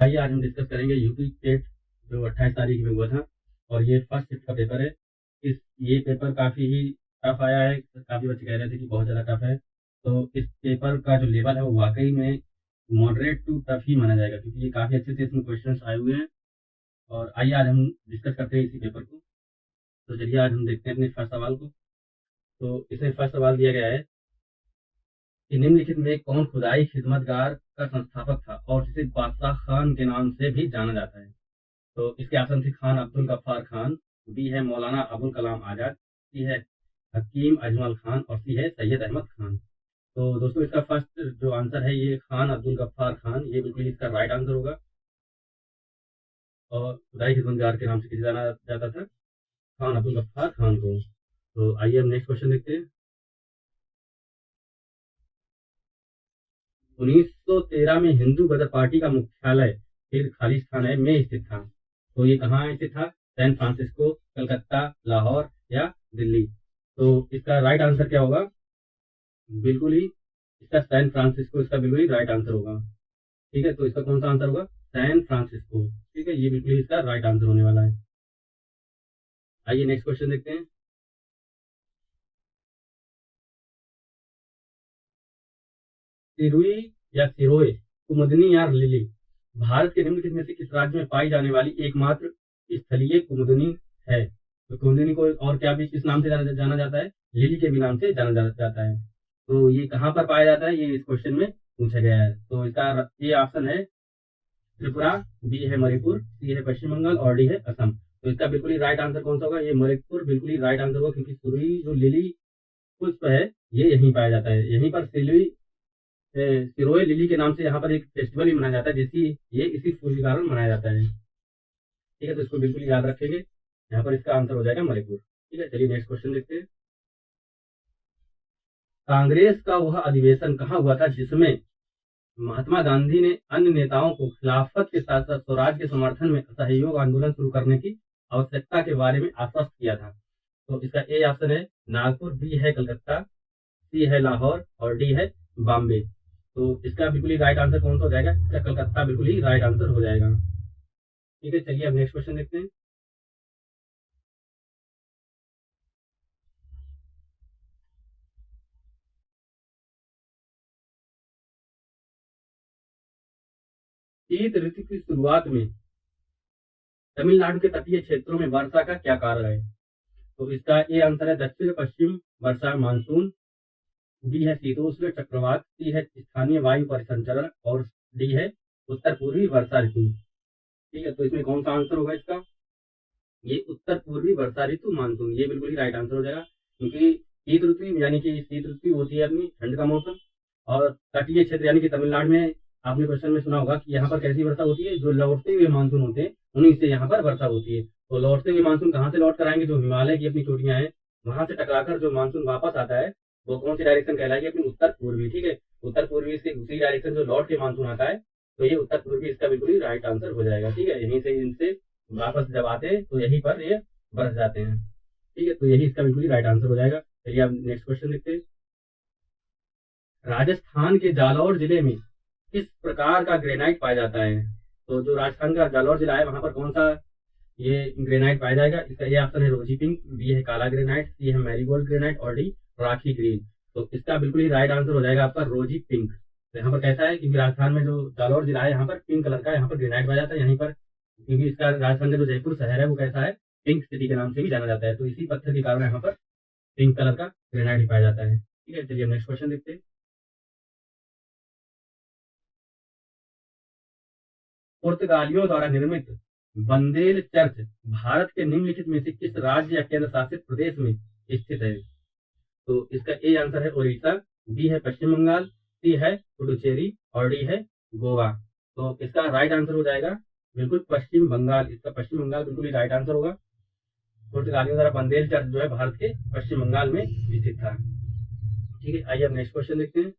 आइए आज हम डिस्कस करेंगे यूपी टेट जो 28 तारीख में हुआ था और ये फर्स्ट शिफ्ट का पेपर है। ये पेपर काफ़ी ही टफ आया है, काफ़ी बच्चे कह रहे थे कि बहुत ज़्यादा टफ है। तो इस पेपर का जो लेवल है वो वाकई में मॉडरेट टू टफ ही माना जाएगा, क्योंकि ये काफ़ी अच्छे से इसमें क्वेश्चन आए हुए हैं। और आइए आज हम डिस्कस करते हैं इसी पेपर को। तो चलिए आज हम देखते हैं अपने फर्स्ट सवाल को। तो इसमें फर्स्ट सवाल दिया गया है कि निम्नलिखित में कौन खुदाई खिदमतगार का संस्थापक था और जिसे बादशाह खान के नाम से भी जाना जाता है। तो इसके ऑप्शन थे खान अब्दुल गफ्फार खान, बी है मौलाना अबुल कलाम आजाद, सी है हकीम अजमल खान और सी है सैयद अहमद खान। तो दोस्तों इसका फर्स्ट जो आंसर है ये खान अब्दुल गफ्फार खान, ये बिल्कुल इसका राइट आंसर होगा। और खुदाई खिदमतगार के नाम से किसे जाना जाता था? खान अब्दुल गफ्फार खान को। तो आइए हम नेक्स्ट क्वेश्चन देखते हैं। 1913 में हिंदू गदर पार्टी का मुख्यालय फिर खालिस्तान में स्थित था। तो ये कहाँ स्थित था? सैन फ्रांसिस्को, कलकत्ता, लाहौर या दिल्ली? तो इसका राइट आंसर क्या होगा? बिल्कुल ही इसका सैन फ्रांसिस्को इसका बिल्कुल ही राइट आंसर होगा। ठीक है, तो इसका कौन सा आंसर होगा? San Francisco. ठीक है, ये बिल्कुल ही इसका राइट आंसर होने वाला है। आइए नेक्स्ट क्वेश्चन देखते हैं। सिरुई या सिरोए, कुमुदनी या लिली, भारत के निम्नलिखित में से किस राज्य में पाई जाने वाली एकमात्र स्थलीय कुमुदनी है? तो कुमुदनी को और क्या भी किस नाम से जाना जाता है? लिली के भी नाम से जाना जाता है। तो ये कहाँ पर पाया जाता है, ये इस क्वेश्चन में पूछा गया है। तो इसका ये ऑप्शन है त्रिपुरा, बी है मणिपुर, सी है पश्चिम बंगाल और डी है असम। तो इसका बिल्कुल ही राइट आंसर कौन सा होगा? ये मणिपुर बिल्कुल ही राइट आंसर होगा, क्योंकि सुरुई जो लिली पुष्प है ये यहीं पाया जाता है। यहीं पर सिरोए लिली के नाम से यहाँ पर एक फेस्टिवल भी मनाया जाता है, ये इसी फूल के कारण मनाया जाता है। ठीक है, तो इसको बिल्कुल याद रखेंगे। यहाँ पर इसका आंसर हो जाएगा मणिपुर। ठीक है, चलिए नेक्स्ट क्वेश्चन देखते हैं। कांग्रेस का वह अधिवेशन कहाँ हुआ था जिसमें महात्मा गांधी ने अन्य नेताओं को खिलाफत के साथ साथ स्वराज के समर्थन में असहयोग आंदोलन शुरू करने की आवश्यकता के बारे में आश्वस्त किया था? तो इसका ए ऑप्शन है नागपुर, बी है कलकत्ता, सी है लाहौर और डी है बॉम्बे। तो इसका बिल्कुल ही राइट आंसर कौन सा हो जाएगा? इसका कलकत्ता बिल्कुल ही राइट आंसर हो जाएगा। ठीक है, चलिए अब नेक्स्ट क्वेश्चन देखते हैं। शीत ऋतु की शुरुआत में तमिलनाडु के तटीय क्षेत्रों में वर्षा का क्या कारण है? तो इसका ए आंसर है दक्षिण पश्चिम वर्षा मानसून, बी है शीतोष्ण चक्रवात, सी है स्थानीय वायु परिसंचरण और डी है उत्तर पूर्वी वर्षा ऋतु। ठीक है, तो इसमें कौन सा आंसर होगा इसका? ये उत्तर पूर्वी वर्षा ऋतु मानसून, ये बिल्कुल ही राइट आंसर हो जाएगा। क्योंकि शीत ऋतु यानी कि शीत ऋतु होती है अपनी ठंड का मौसम, और तटीय क्षेत्र यानी कि तमिलनाडु में आपने क्वेश्चन में सुना होगा कि यहाँ पर कैसी वर्षा होती है? जो लौटते हुए मानसून होते हैं उन्हीं से यहाँ पर वर्षा होती है। तो लौटते हुए मानसून कहाँ से लौट कर आएंगे? जो हिमालय की अपनी चोटियां हैं वहां से टकराकर जो मानसून वापस आता है वो कौन सी डायरेक्शन कहलाएगी? अपनी उत्तर पूर्वी। ठीक है, उत्तर पूर्वी से उसी डायरेक्शन जो लौट के मानसून आता है, तो ये उत्तर पूर्वी इसका बिल्कुल ही राइट आंसर हो जाएगा। ठीक है, यहीं से इनसे वापस जब आते हैं तो यहीं पर ये बरस जाते हैं। ठीक है, तो यही इसका बिल्कुल ही राइट आंसर हो जाएगा। चलिए अब नेक्स्ट क्वेश्चन देखते हैं। राजस्थान के जालौर जिले में किस प्रकार का ग्रेनाइट पाया जाता है? तो जो राजस्थान का जालौर जिला है वहां पर कौन सा ये ग्रेनाइट पाया जाएगा? इसका ये ऑप्शन है रोजी पिंक, बी है काला ग्रेनाइट, सी है मैरीगोल्ड ग्रेनाइट और डी राखी ग्रीन। तो इसका बिल्कुल ही राइट आंसर हो जाएगा आपका रोजी पिंक। तो यहाँ पर कैसा है, क्योंकि राजस्थान में जो जालौर जिला है यहाँ पर पिंक कलर का यहाँ पर ग्रेनाइट पाया जाता है यहीं पर, क्योंकि इसका राजस्थान का जो जयपुर शहर है वो कैसा है? पिंक सिटी के नाम से भी जाना जाता है। तो इसी पत्थर के कारण यहाँ पर पिंक कलर का ग्रेनाइट पाया जाता है। ठीक है, चलिए नेक्स्ट क्वेश्चन देखते हैं। पुर्तगालियों द्वारा निर्मित बंदेल चर्च भारत के निम्नलिखित में से किस राज्य या केंद्र शासित प्रदेश में स्थित है? तो इसका ए आंसर है उड़ीसा, बी है पश्चिम बंगाल, सी है पुडुचेरी और डी है गोवा। तो इसका राइट आंसर हो जाएगा बिल्कुल पश्चिम बंगाल। इसका पश्चिम बंगाल बिल्कुल ही राइट आंसर होगा। पुर्तगालियों द्वारा बंदेल चर्च जो है भारत के पश्चिम बंगाल में स्थित था। ठीक है, आइए अब नेक्स्ट क्वेश्चन देखते हैं।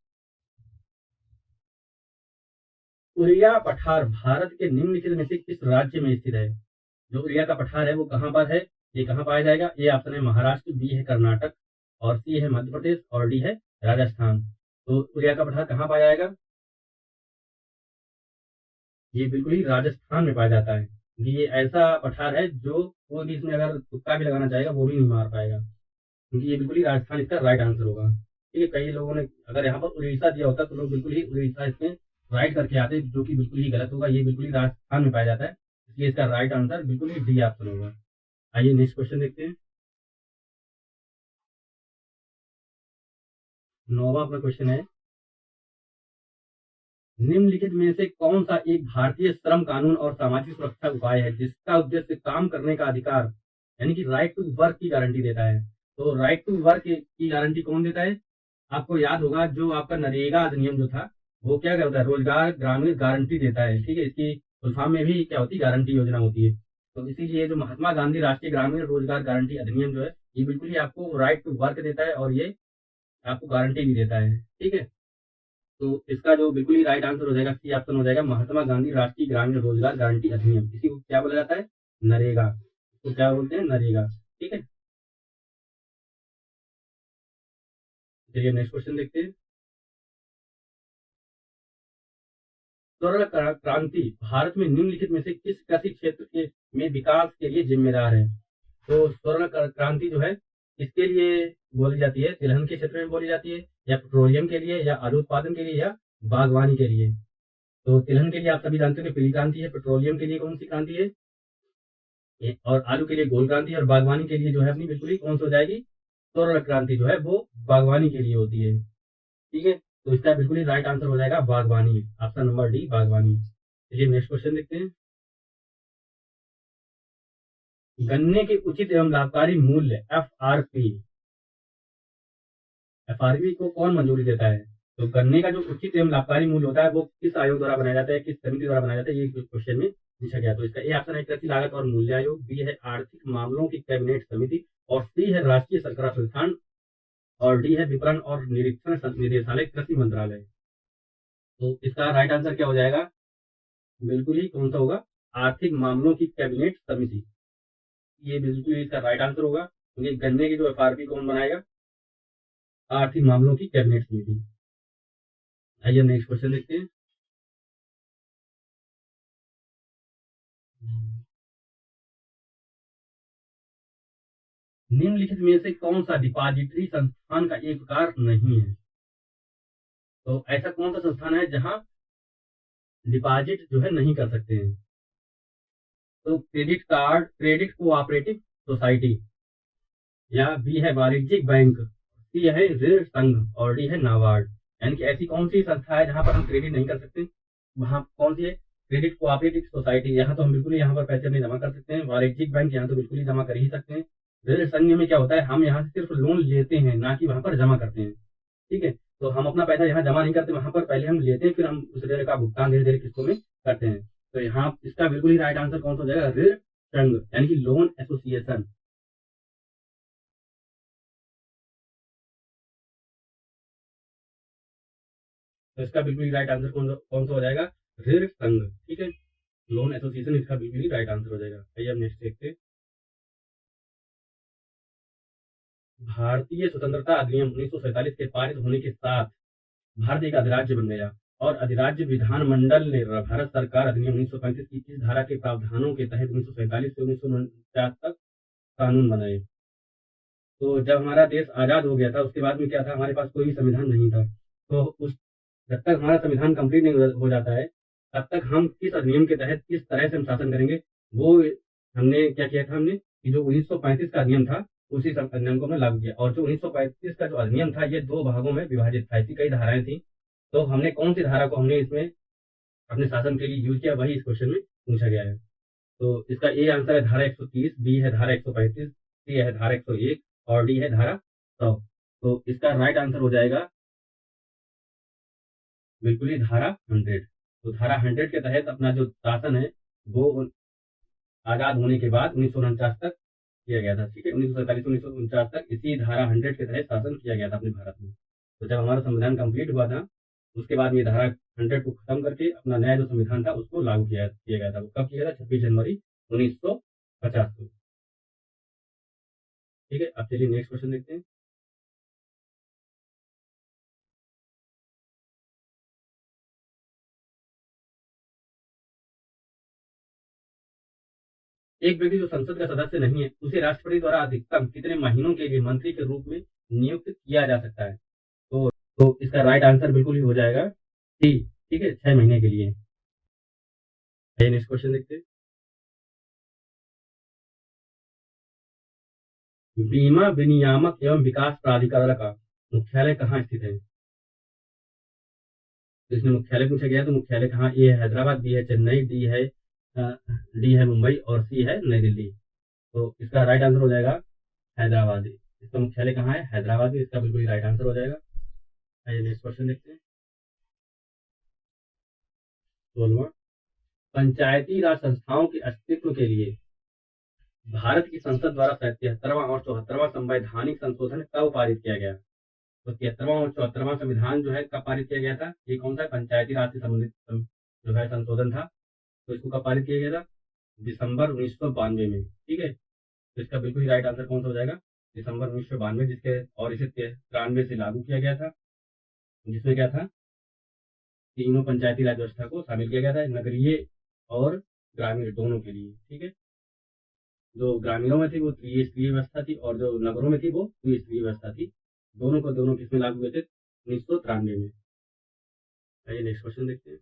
उरिया पठार भारत के निम्नलिखित में से किस राज्य में स्थित है? जो उरिया का पठार है वो कहाँ पर है? ये कहाँ पाया जाएगा? ये ऑप्शन है महाराष्ट्र, बी है कर्नाटक और सी है मध्य प्रदेश और डी है राजस्थान। तो उरिया का पठार कहाँ पाया जाएगा? ये बिल्कुल ही राजस्थान में पाया जाता है। ये ऐसा पठार है जो कोई भी इसमें अगर तुक्का भी लगाना चाहेगा वो भी नहीं मार पाएगा, क्योंकि ये बिल्कुल ही राजस्थान इसका राइट आंसर होगा। ठीक है, कई लोगों ने अगर यहाँ पर उड़ीसा दिया होता तो लोग बिल्कुल ही उड़ीसा इसमें राइट करके आते, जो कि बिल्कुल ही गलत होगा। ये बिल्कुल ही राजस्थान में पाया जाता है, इसलिए इसका राइट आंसर बिल्कुल ही डी ऑप्शन होगा। आइए नेक्स्ट क्वेश्चन देखते हैं। नौवां अपना क्वेश्चन है, निम्नलिखित में से कौन सा एक भारतीय श्रम कानून और सामाजिक सुरक्षा उपाय है जिसका उद्देश्य काम करने का अधिकार यानी कि राइट टू वर्क की गारंटी देता है। तो राइट टू वर्क की गारंटी कौन देता है? आपको याद होगा जो आपका नरेगा अधिनियम जो था, वो क्या करता है? रोजगार ग्रामीण गारंटी देता है। ठीक है, इसकी फुल फॉर्म में भी क्या होती है? गारंटी योजना होती है। तो इसीलिए जो महात्मा गांधी राष्ट्रीय ग्रामीण रोजगार गारंटी अधिनियम जो है, ये बिल्कुल ही आपको राइट टू वर्क देता है और ये आपको गारंटी भी देता है। ठीक है, तो इसका जो बिल्कुल ही राइट आंसर हो जाएगा, सी ऑप्शन हो जाएगा, महात्मा गांधी राष्ट्रीय ग्रामीण रोजगार गारंटी अधिनियम। इसी को क्या बोला जाता है? नरेगा। तो क्या बोलते हैं? नरेगा। ठीक है, चलिए नेक्स्ट क्वेश्चन देखते हैं। स्वर्ण क्रांति भारत में निम्नलिखित में से किस कृषि क्षेत्र के में विकास के लिए जिम्मेदार है? तो स्वर्ण क्रांति जो है, इसके लिए बोली जाती है, तिलहन के क्षेत्र में बोली जाती है, या पेट्रोलियम के लिए, या आलू उत्पादन के लिए, या बागवानी के लिए। तो तिलहन के लिए आप सभी जानते हो कि पीली क्रांति है, पेट्रोलियम के लिए कौन सी क्रांति है, और आलू के लिए गोल क्रांति, और बागवानी के लिए जो है अपनी बिल्कुल ही कौन सी हो जाएगी? स्वर्ण क्रांति जो है वो बागवानी के लिए होती है। ठीक है, तो इसका बिल्कुल ही राइट आंसर हो जाएगा बागवानी, ऑप्शन नंबर डी, बागवानी। चलिए नेक्स्ट क्वेश्चन देखते हैं। गन्ने के उचित एवं लाभकारी मूल्य एफआरपी को कौन मंजूरी देता है? तो गन्ने का जो उचित एवं लाभकारी मूल्य होता है वो किस आयोग द्वारा बनाया जाता है, किस समिति द्वारा बनाया जाता है, ये क्वेश्चन में पूछा गया। तो इसका ए ऑप्शन है कृषि लागत और मूल्य आयोग, बी है आर्थिक मामलों की कैबिनेट समिति, और सी है राष्ट्रीय सरकार संस्थान, और डी है विपणन और निरीक्षण निदेशालय कृषि मंत्रालय। तो इसका राइट आंसर क्या हो जाएगा? बिल्कुल ही कौन सा होगा? आर्थिक मामलों की कैबिनेट समिति। ये बिल्कुल ही इसका राइट आंसर होगा, क्योंकि गन्ने की जो एफआरपी कौन बनाएगा? आर्थिक मामलों की कैबिनेट समिति। आइए हम नेक्स्ट क्वेश्चन देखते हैं। निम्नलिखित में से कौन सा डिपॉजिटरी संस्थान का एक प्रकार नहीं है? तो ऐसा कौन सा संस्थान है जहां डिपॉजिट जो है नहीं कर सकते हैं? तो credit card, credit cooperative society, या बी है वाणिज्यिक बैंक, सी है ऋण संघ, और डी है नाबार्ड। यानी कि ऐसी कौन सी संस्था है जहां पर हम क्रेडिट नहीं कर सकते? वहां कौन सी है? क्रेडिट कोऑपरेटिव सोसाइटी, यहाँ तो हम बिल्कुल ही यहाँ पर पैसे नहीं जमा कर सकते हैं। वाणिज्यिक बैंक, यहाँ तो बिल्कुल ही जमा कर ही सकते हैं। ऋण संघ में क्या होता है? हम यहाँ से सिर्फ लोन लेते हैं, ना कि वहां पर जमा करते हैं। ठीक है, तो हम अपना पैसा यहाँ जमा नहीं करते, वहां पर पहले हम लेते हैं, फिर हम उस ऋण का भुगतान धीरे धीरे किस्तों में करते हैं। तो यहाँ इसका बिल्कुल ही राइट आंसर कौन सा हो जाएगा? ऋण संघ, यानी कि लोन एसोसिएशन। तो इसका बिल्कुल ही राइट आंसर कौन सा हो जाएगा? ऋण संघ। ठीक है, लोन एसोसिएशन इसका बिल्कुल ही राइट आंसर हो जाएगा। आइए हम नेक्स्ट देखते हैं। भारतीय स्वतंत्रता अधिनियम 1947 के पारित होने के साथ भारत एक अधिराज्य बन गया, और अधिराज्य विधानमंडल ने भारत सरकार अधिनियम 1935 की किस धारा के प्रावधानों के तहत 1947 से 1949 तक कानून बनाए? तो जब हमारा देश आजाद हो गया था, उसके बाद में क्या था? हमारे पास कोई भी संविधान नहीं था। तो उस जब तक हमारा संविधान कंप्लीट नहीं हो जाता है, तब तक हम किस अधिनियम के तहत किस तरह से हम शासन करेंगे, वो हमने क्या किया था? हमने कि जो 1935 का अधिनियम था, उसी अधिनियम को हमने लागू किया। और जो 1935 का जो अधिनियम था, ये दो भागों में विभाजित था, ऐसी कई धाराएं थी। तो हमने कौन सी धारा को हमने इसमें अपने शासन के लिए यूज किया, वही इस क्वेश्चन में पूछा गया है। तो इसका ए आंसर है धारा 130, बी है धारा 135, सी है धारा 101, और डी है धारा 100। तो इसका राइट आंसर हो जाएगा बिल्कुल ही धारा 100। तो धारा 100 के तहत अपना जो शासन है वो आजाद होने के बाद 1949 तक किया गया था। ठीक है, 1947 से 1949 तक इसी धारा 100 के तहत शासन किया गया था अपने भारत में। तो जब हमारा संविधान कंप्लीट हुआ था, उसके बाद में धारा 100 को खत्म करके अपना नया जो संविधान था उसको लागू किया गया था। वो कब किया था? 26 जनवरी 1950 को। ठीक है, अब चलिए नेक्स्ट क्वेश्चन देखते हैं। एक व्यक्ति जो संसद का सदस्य नहीं है उसे राष्ट्रपति द्वारा अधिकतम कितने महीनों के लिए मंत्री के रूप में नियुक्त किया जा सकता है? तो इसका राइट आंसर बिल्कुल ही हो जाएगा सी। ठीक है, 6 महीने के लिए। आइए नेक्स्ट क्वेश्चन देखते हैं। बीमा विनियामक एवं विकास प्राधिकरण का मुख्यालय कहाँ स्थित है? तो इसमें मुख्यालय पूछा गया है, तो मुख्यालय कहाँ? ए है हैदराबाद, बी है चेन्नई, डी है मुंबई और सी है नई दिल्ली। तो इसका राइट आंसर हो जाएगा हैदराबाद। इसका मुख्यालय कहाँ है? हैदराबाद में। इसका बिल्कुल राइट आंसर हो जाएगा। आइए नेक्स्ट क्वेश्चन देखते हैं। 16वां, पंचायती राज संस्थाओं के अस्तित्व के लिए भारत की संसद द्वारा 73वां और 74वां संवैधानिक संशोधन कब पारित किया गया? तो 73वां और 74वां संविधान जो है कब पारित किया गया था? ये कौन सा पंचायती राज से संबंधित जो है संशोधन था। तो इसको कब पारित किया गया था? दिसंबर 1992 में। ठीक है, तो इसका बिल्कुल ही राइट आंसर कौन सा हो जाएगा? दिसंबर 1992, जिसके और इसे 93 से लागू किया गया था, जिसमें क्या था, तीनों पंचायती राज व्यवस्था को शामिल किया गया था, नगरीय और ग्रामीण दोनों के लिए। ठीक है, जो ग्रामीणों में थी वो त्रिस्तरीय व्यवस्था थी और जो नगरों में थी वो द्विस्तरीय व्यवस्था थी। दोनों को दोनों किसमें लागू हुए थे? 1993 में। आइए नेक्स्ट क्वेश्चन देखते हैं।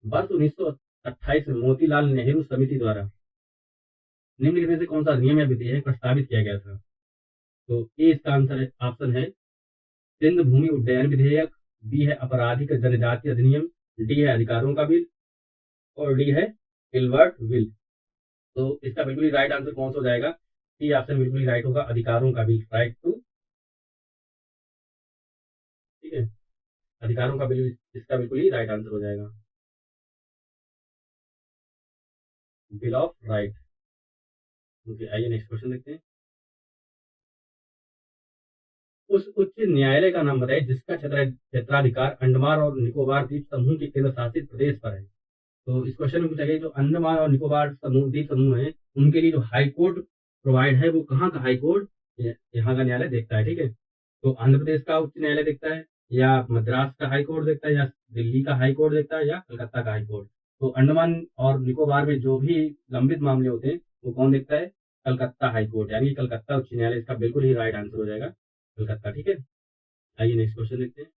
वर्ष 1928 में मोतीलाल नेहरू समिति द्वारा निम्नलिखित में से कौन सा नियम या विधेयक प्रस्तावित किया गया था? तो ए इसका आंसर है, ऑप्शन है सिंध भूमि उड्डयन विधेयक, बी है आपराधिक जनजाति अधिनियम, डी है अधिकारों का बिल और डी है गिलबर्ट बिल। तो इसका बिल्कुल ही राइट आंसर कौन सा हो जाएगा? सी ऑप्शन बिल्कुल ही राइट होगा, अधिकारों का बिल, राइट टू। ठीक है, अधिकारों का बिल इसका बिल्कुल ही राइट आंसर हो जाएगा, बिल ऑफ राइट। ओके, आइए नेक्स्ट क्वेश्चन देखते हैं। उस उच्च न्यायालय का नाम बताइए जिसका क्षेत्राधिकार अंडमान और निकोबार द्वीप समूह के केंद्र शासित प्रदेश पर है। तो इस क्वेश्चन में पूछा गया जो अंडमान और निकोबार समूह द्वीप समूह है उनके लिए जो हाई कोर्ट प्रोवाइड है वो कहाँ का हाई कोर्ट यहाँ का न्यायालय देखता है। ठीक है, तो आंध्र प्रदेश का उच्च न्यायालय देखता है, या मद्रास का हाई कोर्ट देखता है, या दिल्ली का हाई कोर्ट देखता है, या कलकत्ता का हाई कोर्ट। तो अंडमान और निकोबार में जो भी लंबित मामले होते हैं वो कौन देखता है? कलकत्ता हाई कोर्ट, यानी कलकत्ता उच्च न्यायालय। इसका बिल्कुल ही राइट आंसर हो जाएगा कलकत्ता। ठीक है, आइए नेक्स्ट क्वेश्चन देखते हैं।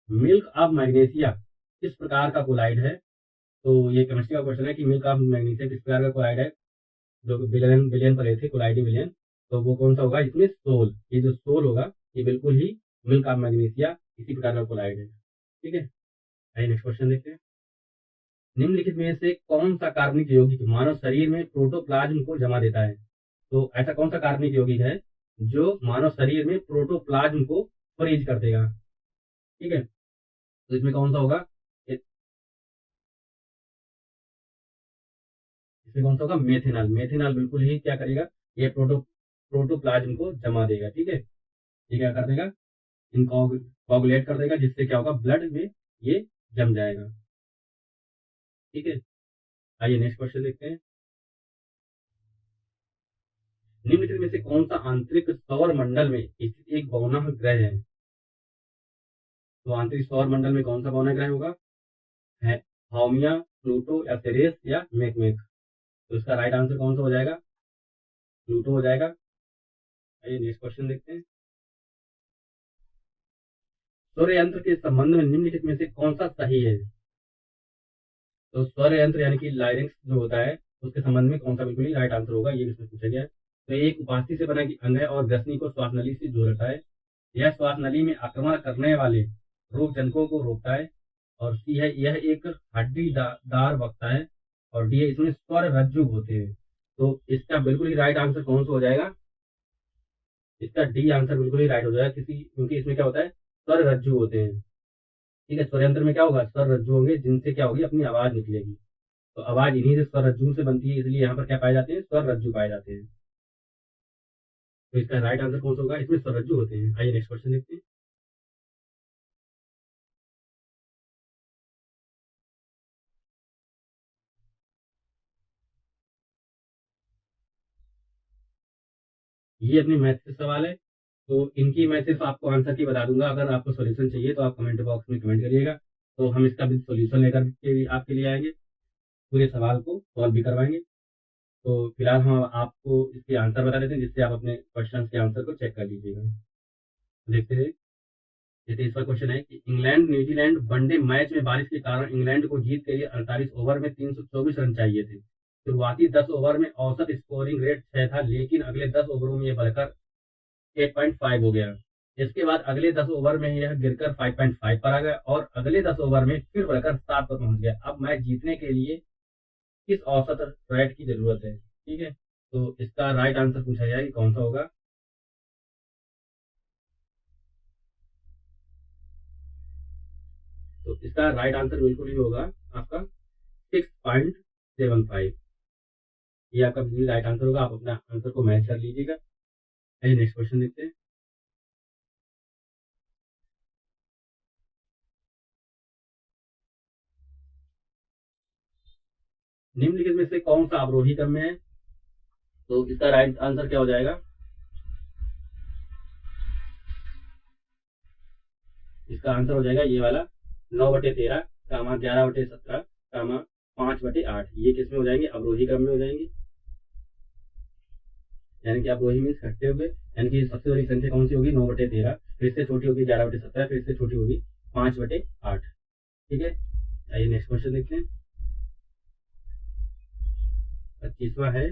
मिल्क ऑफ मैग्नेशिया किस प्रकार का कोलाइड है? तो ये केमिस्ट्री का क्वेश्चन है कि मिल्क ऑफ मैग्नीशिया किस प्रकार का कोलाइड है, जो बिलियन बिलियन पर थे, कोलाइडी बिलियन। तो वो कौन सा होगा? इसमें सोल, ये जो सोल होगा ये बिल्कुल ही मिल्क ऑफ मैग्नीशिया इसी प्रकार का कोलाइड है। ठीक है, आइए नेक्स्ट क्वेश्चन देखते हैं। निम्नलिखित में से कौन सा कार्बनिक यौगिक मानव शरीर में प्रोटोप्लाज्म को जमा देता है? तो ऐसा कौन सा कार्बनिक यौगिक है जो मानव शरीर में प्रोटोप्लाज्म को फ्रीज कर देगा? ठीक है, तो इसमें कौन सा होगा? इसमें कौन सा होगा? मेथेनॉल। मेथेनॉल बिल्कुल ही क्या करेगा? ये प्रोटोप्लाज्म को जमा देगा। ठीक है, ये क्या कर देगा? इनकॉगुलेट कर देगा, जिससे क्या होगा? ब्लड में ये जम जाएगा। ठीक है, आइए नेक्स्ट क्वेश्चन देखते हैं। निम्नलिखित में से कौन सा आंतरिक सौर मंडल में स्थित एक बहुनाह ग्रह है? तो आंतरिक सौर मंडल में कौन सा बहुनाह ग्रह होगा? है हाउमिया, प्लूटो या सेरेस या मैकमेक। तो इसका राइट आंसर कौन सा हो जाएगा? प्लूटो हो जाएगा। आइए नेक्स्ट क्वेश्चन देखते हैं। सौर यंत्र के संबंध में निम्नलिखित में से कौन सा सही है? तो स्वर यंत्र यानी कि लाइरिंक्स जो होता है उसके संबंध में कौन सा बिल्कुल ही राइट आंसर होगा, ये इसमें पूछा गया है। तो एक उपास्थि से बना अंग है और ग्रसनी को श्वास नली से जोड़ता है। यह श्वास नली में आक्रमण करने वाले रोग जनकों को रोकता है। और सी है यह एक हड्डीदार वक्ता है। और डी है इसमें स्वर रज्जु होते हैं। तो इसका बिल्कुल ही राइट आंसर कौन सा हो जाएगा? इसका डी आंसर बिल्कुल ही राइट हो जाएगा, क्योंकि इसमें क्या होता है? स्वर रज्जु होते हैं। ठीक है, स्वर यंत्र में क्या होगा? स्वर रज्जु होंगे जिनसे क्या होगी? अपनी आवाज निकलेगी। तो आवाज इन्हीं से स्वर रज्जु से बनती है, इसलिए यहाँ पर क्या पाए जाते हैं? स्वर रज्जु पाए जाते हैं। तो इसका राइट आंसर कौन सा होगा? इसमें स्वर रज्जु होते हैं। आइए नेक्स्ट क्वेश्चन देखते हैं। ये अपनी मैथ के सवाल है, तो इनकी मैं सिर्फ आपको आंसर की बता दूंगा। अगर आपको सॉल्यूशन चाहिए तो आप कमेंट बॉक्स में कमेंट करिएगा, तो हम इसका भी सॉल्यूशन लेकर के आपके लिए आएंगे, पूरे सवाल को सॉल्व भी करवाएंगे। तो फिलहाल हम आपको इसके आंसर बता देते हैं, जिससे आप अपने क्वेश्चन के आंसर को चेक कर लीजिएगा। देखते हैं। जैसे इस पर क्वेश्चन है कि इंग्लैंड न्यूजीलैंड वनडे मैच में बारिश के कारण इंग्लैंड को जीत के लिए 48 ओवर में 324 रन चाहिए थे। शुरुआती 10 ओवर में औसत स्कोरिंग रेट 6 था, लेकिन अगले 10 ओवरों में यह बढ़कर 8.5 हो गया। इसके बाद अगले 10 ओवर में यह गिरकर 5.5 पर आ गया और अगले 10 ओवर में फिर बढ़कर 7 पर पहुंच गया। अब मैच जीतने के लिए किस औसत रेट की जरूरत है? ठीक है, तो इसका राइट आंसर पूछा गया है कि कौन सा होगा। तो इसका राइट आंसर बिल्कुल ही होगा आपका 6.75। ये आपका बिल्कुल राइट आंसर होगा। आप अपना आंसर को मैच कर लीजिएगा। आइए नेक्स्ट क्वेश्चन देखते हैं। निम्नलिखित में से कौन सा अवरोही क्रम में है? तो इसका राइट आंसर क्या हो जाएगा? इसका आंसर हो जाएगा ये वाला 9/13, 11/17, 5/8। ये किसमें हो जाएंगे? अवरोही क्रम में हो जाएंगे। यानी कि अवरोही मीन्स घटते हुए, यानी कि सबसे बड़ी संख्या कौन सी होगी? 9/13, फिर से छोटी होगी 11/17, फिर से छोटी होगी 5/8। ठीक है, आइए नेक्स्ट क्वेश्चन देखते हैं। 25वां है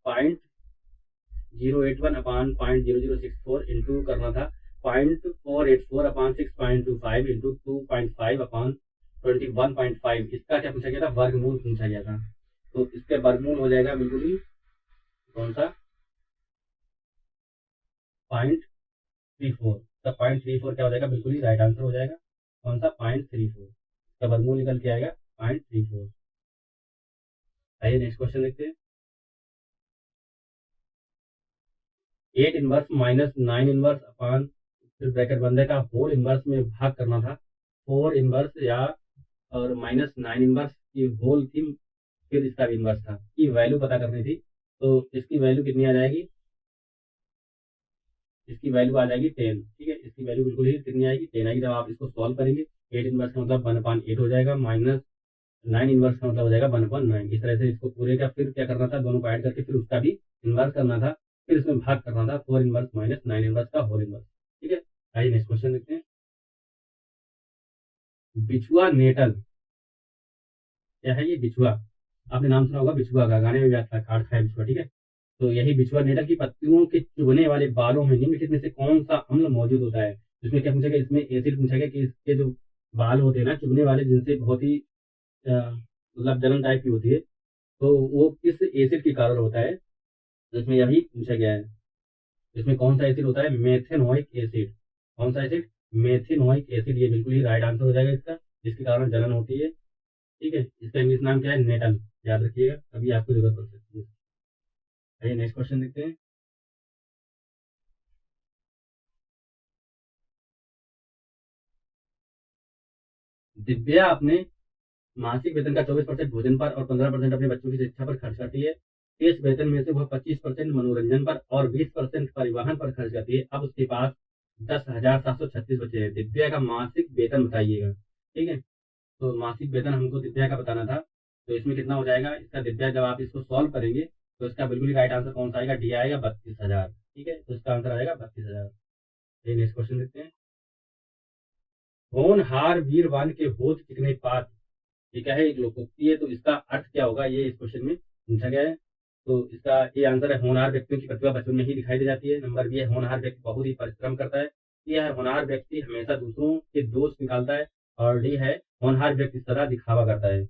0.081 अपान 0.0064 इंटू करना था 0.484 अपान 6.25 इंटू 2.5 अपान 21.5। इसका क्या पूछा गया था? वर्गमूल पूछा गया था। तो इसके वर्गमूल हो जाएगा बिल्कुल ही कौन सा? 0.34। तो 0.34 क्या हो जाएगा? बिल्कुल ही राइट आंसर हो जाएगा। कौन सा? 0.34। इसका वर्गमूल निकल के आएगा 0.34। आइए नेक्स्ट क्वेश्चन देखते हैं। 8 इनवर्स माइनस 9 इनवर्स अपान फिर ब्रैकेट बंद है का होल इनवर्स में भाग करना था 4 इनवर्स या और माइनस 9 इनवर्स की होल थी, फिर इसका भी इनवर्स था, की वैल्यू पता करनी थी। तो इसकी वैल्यू कितनी आ जाएगी? इसकी वैल्यू आ जाएगी 10। ठीक है, इसकी वैल्यू बिल्कुल ही कितनी आएगी? 10 आएगी। जब आप इसको सॉल्व करेंगे 8 इनवर्स का मतलब 1/8 हो जाएगा, माइनस 9 इनवर्स का मतलब हो जाएगा 1/9। इस तरह से इसको पूरे का फिर क्या करना था? दोनों को ऐड करके फिर उसका भी इनवर्स करना था, फिर इसमें भाग करना था 4 इनवर्स माइनस 9 इनवर्स का होल इनवर्स। ठीक है, आइए नेक्स्ट क्वेश्चन देखते हैं। बिछुआ नेटल क्या है? ये बिछुआ आपने नाम सुना होगा बिछुआ का, गाने में भी आता है काट खाए बिछुआ। ठीक है, तो यही बिछुआ नेटल की पत्तियों के चुभने वाले बालों में निम्नलिखित में से कौन सा अम्ल मौजूद होता है? इसमें क्या पूछा गया? इसमें एसिड पूछा गया कि इसके जो बाल होते हैं ना चुभने वाले, जिनसे बहुत ही मतलब जलन टाइप की होती है, तो वो किस एसिड के कारण होता है? तो इसमें यही पूछा गया है। इसमें कौन सा एसिड होता है? Methanoic acid. कौन सा एसिड? Methanoic acid. ये बिल्कुल ही राइट आंसर हो जाएगा इसका, जिसके कारण जलन होती है। ठीक है, इसका इंग्लिश नाम क्या है? नेटल। याद रखिएगा, कभी आपको जरूरत पड़ सकती है। आइए नेक्स्ट क्वेश्चन देखते हैं। दिव्या अपने मासिक वेतन का 24% भोजन पर और 15% अपने बच्चों की शिक्षा पर खर्च करती है। इस वेतन में से वह 25% मनोरंजन पर और 20% परिवहन पर खर्च करती है। अब उसके पास 10,736 बचे हैं। दिव्या का मासिक वेतन बताइएगा। ठीक है, तो मासिक वेतन हमको दिव्या का बताना था। तो इसमें कितना हो जाएगा इसका? दिव्या जब आप इसको सॉल्व करेंगे तो इसका बिल्कुल ही राइट आंसर कौन सा आएगा? डी आएगा, 32,000। ठीक है, तो इसका आंसर आएगा 32,000। नेक्स्ट क्वेश्चन देखते हैं। होनहार वीरवान के होत चिकने पात, ये क्या है? एक लोकोक्ति है। तो इसका अर्थ क्या होगा? ये इस क्वेश्चन में पूछा गया है। तो इसका ये आंसर है होनहार व्यक्तियों की प्रतिभा बचपन में ही दिखाई दे जाती है। नंबर बी है होनहार व्यक्ति बहुत ही परिश्रम करता है। सी है होनहार व्यक्ति हमेशा दूसरों के दोष निकालता है। और डी है होनहार व्यक्ति सदा दिखावा करता है।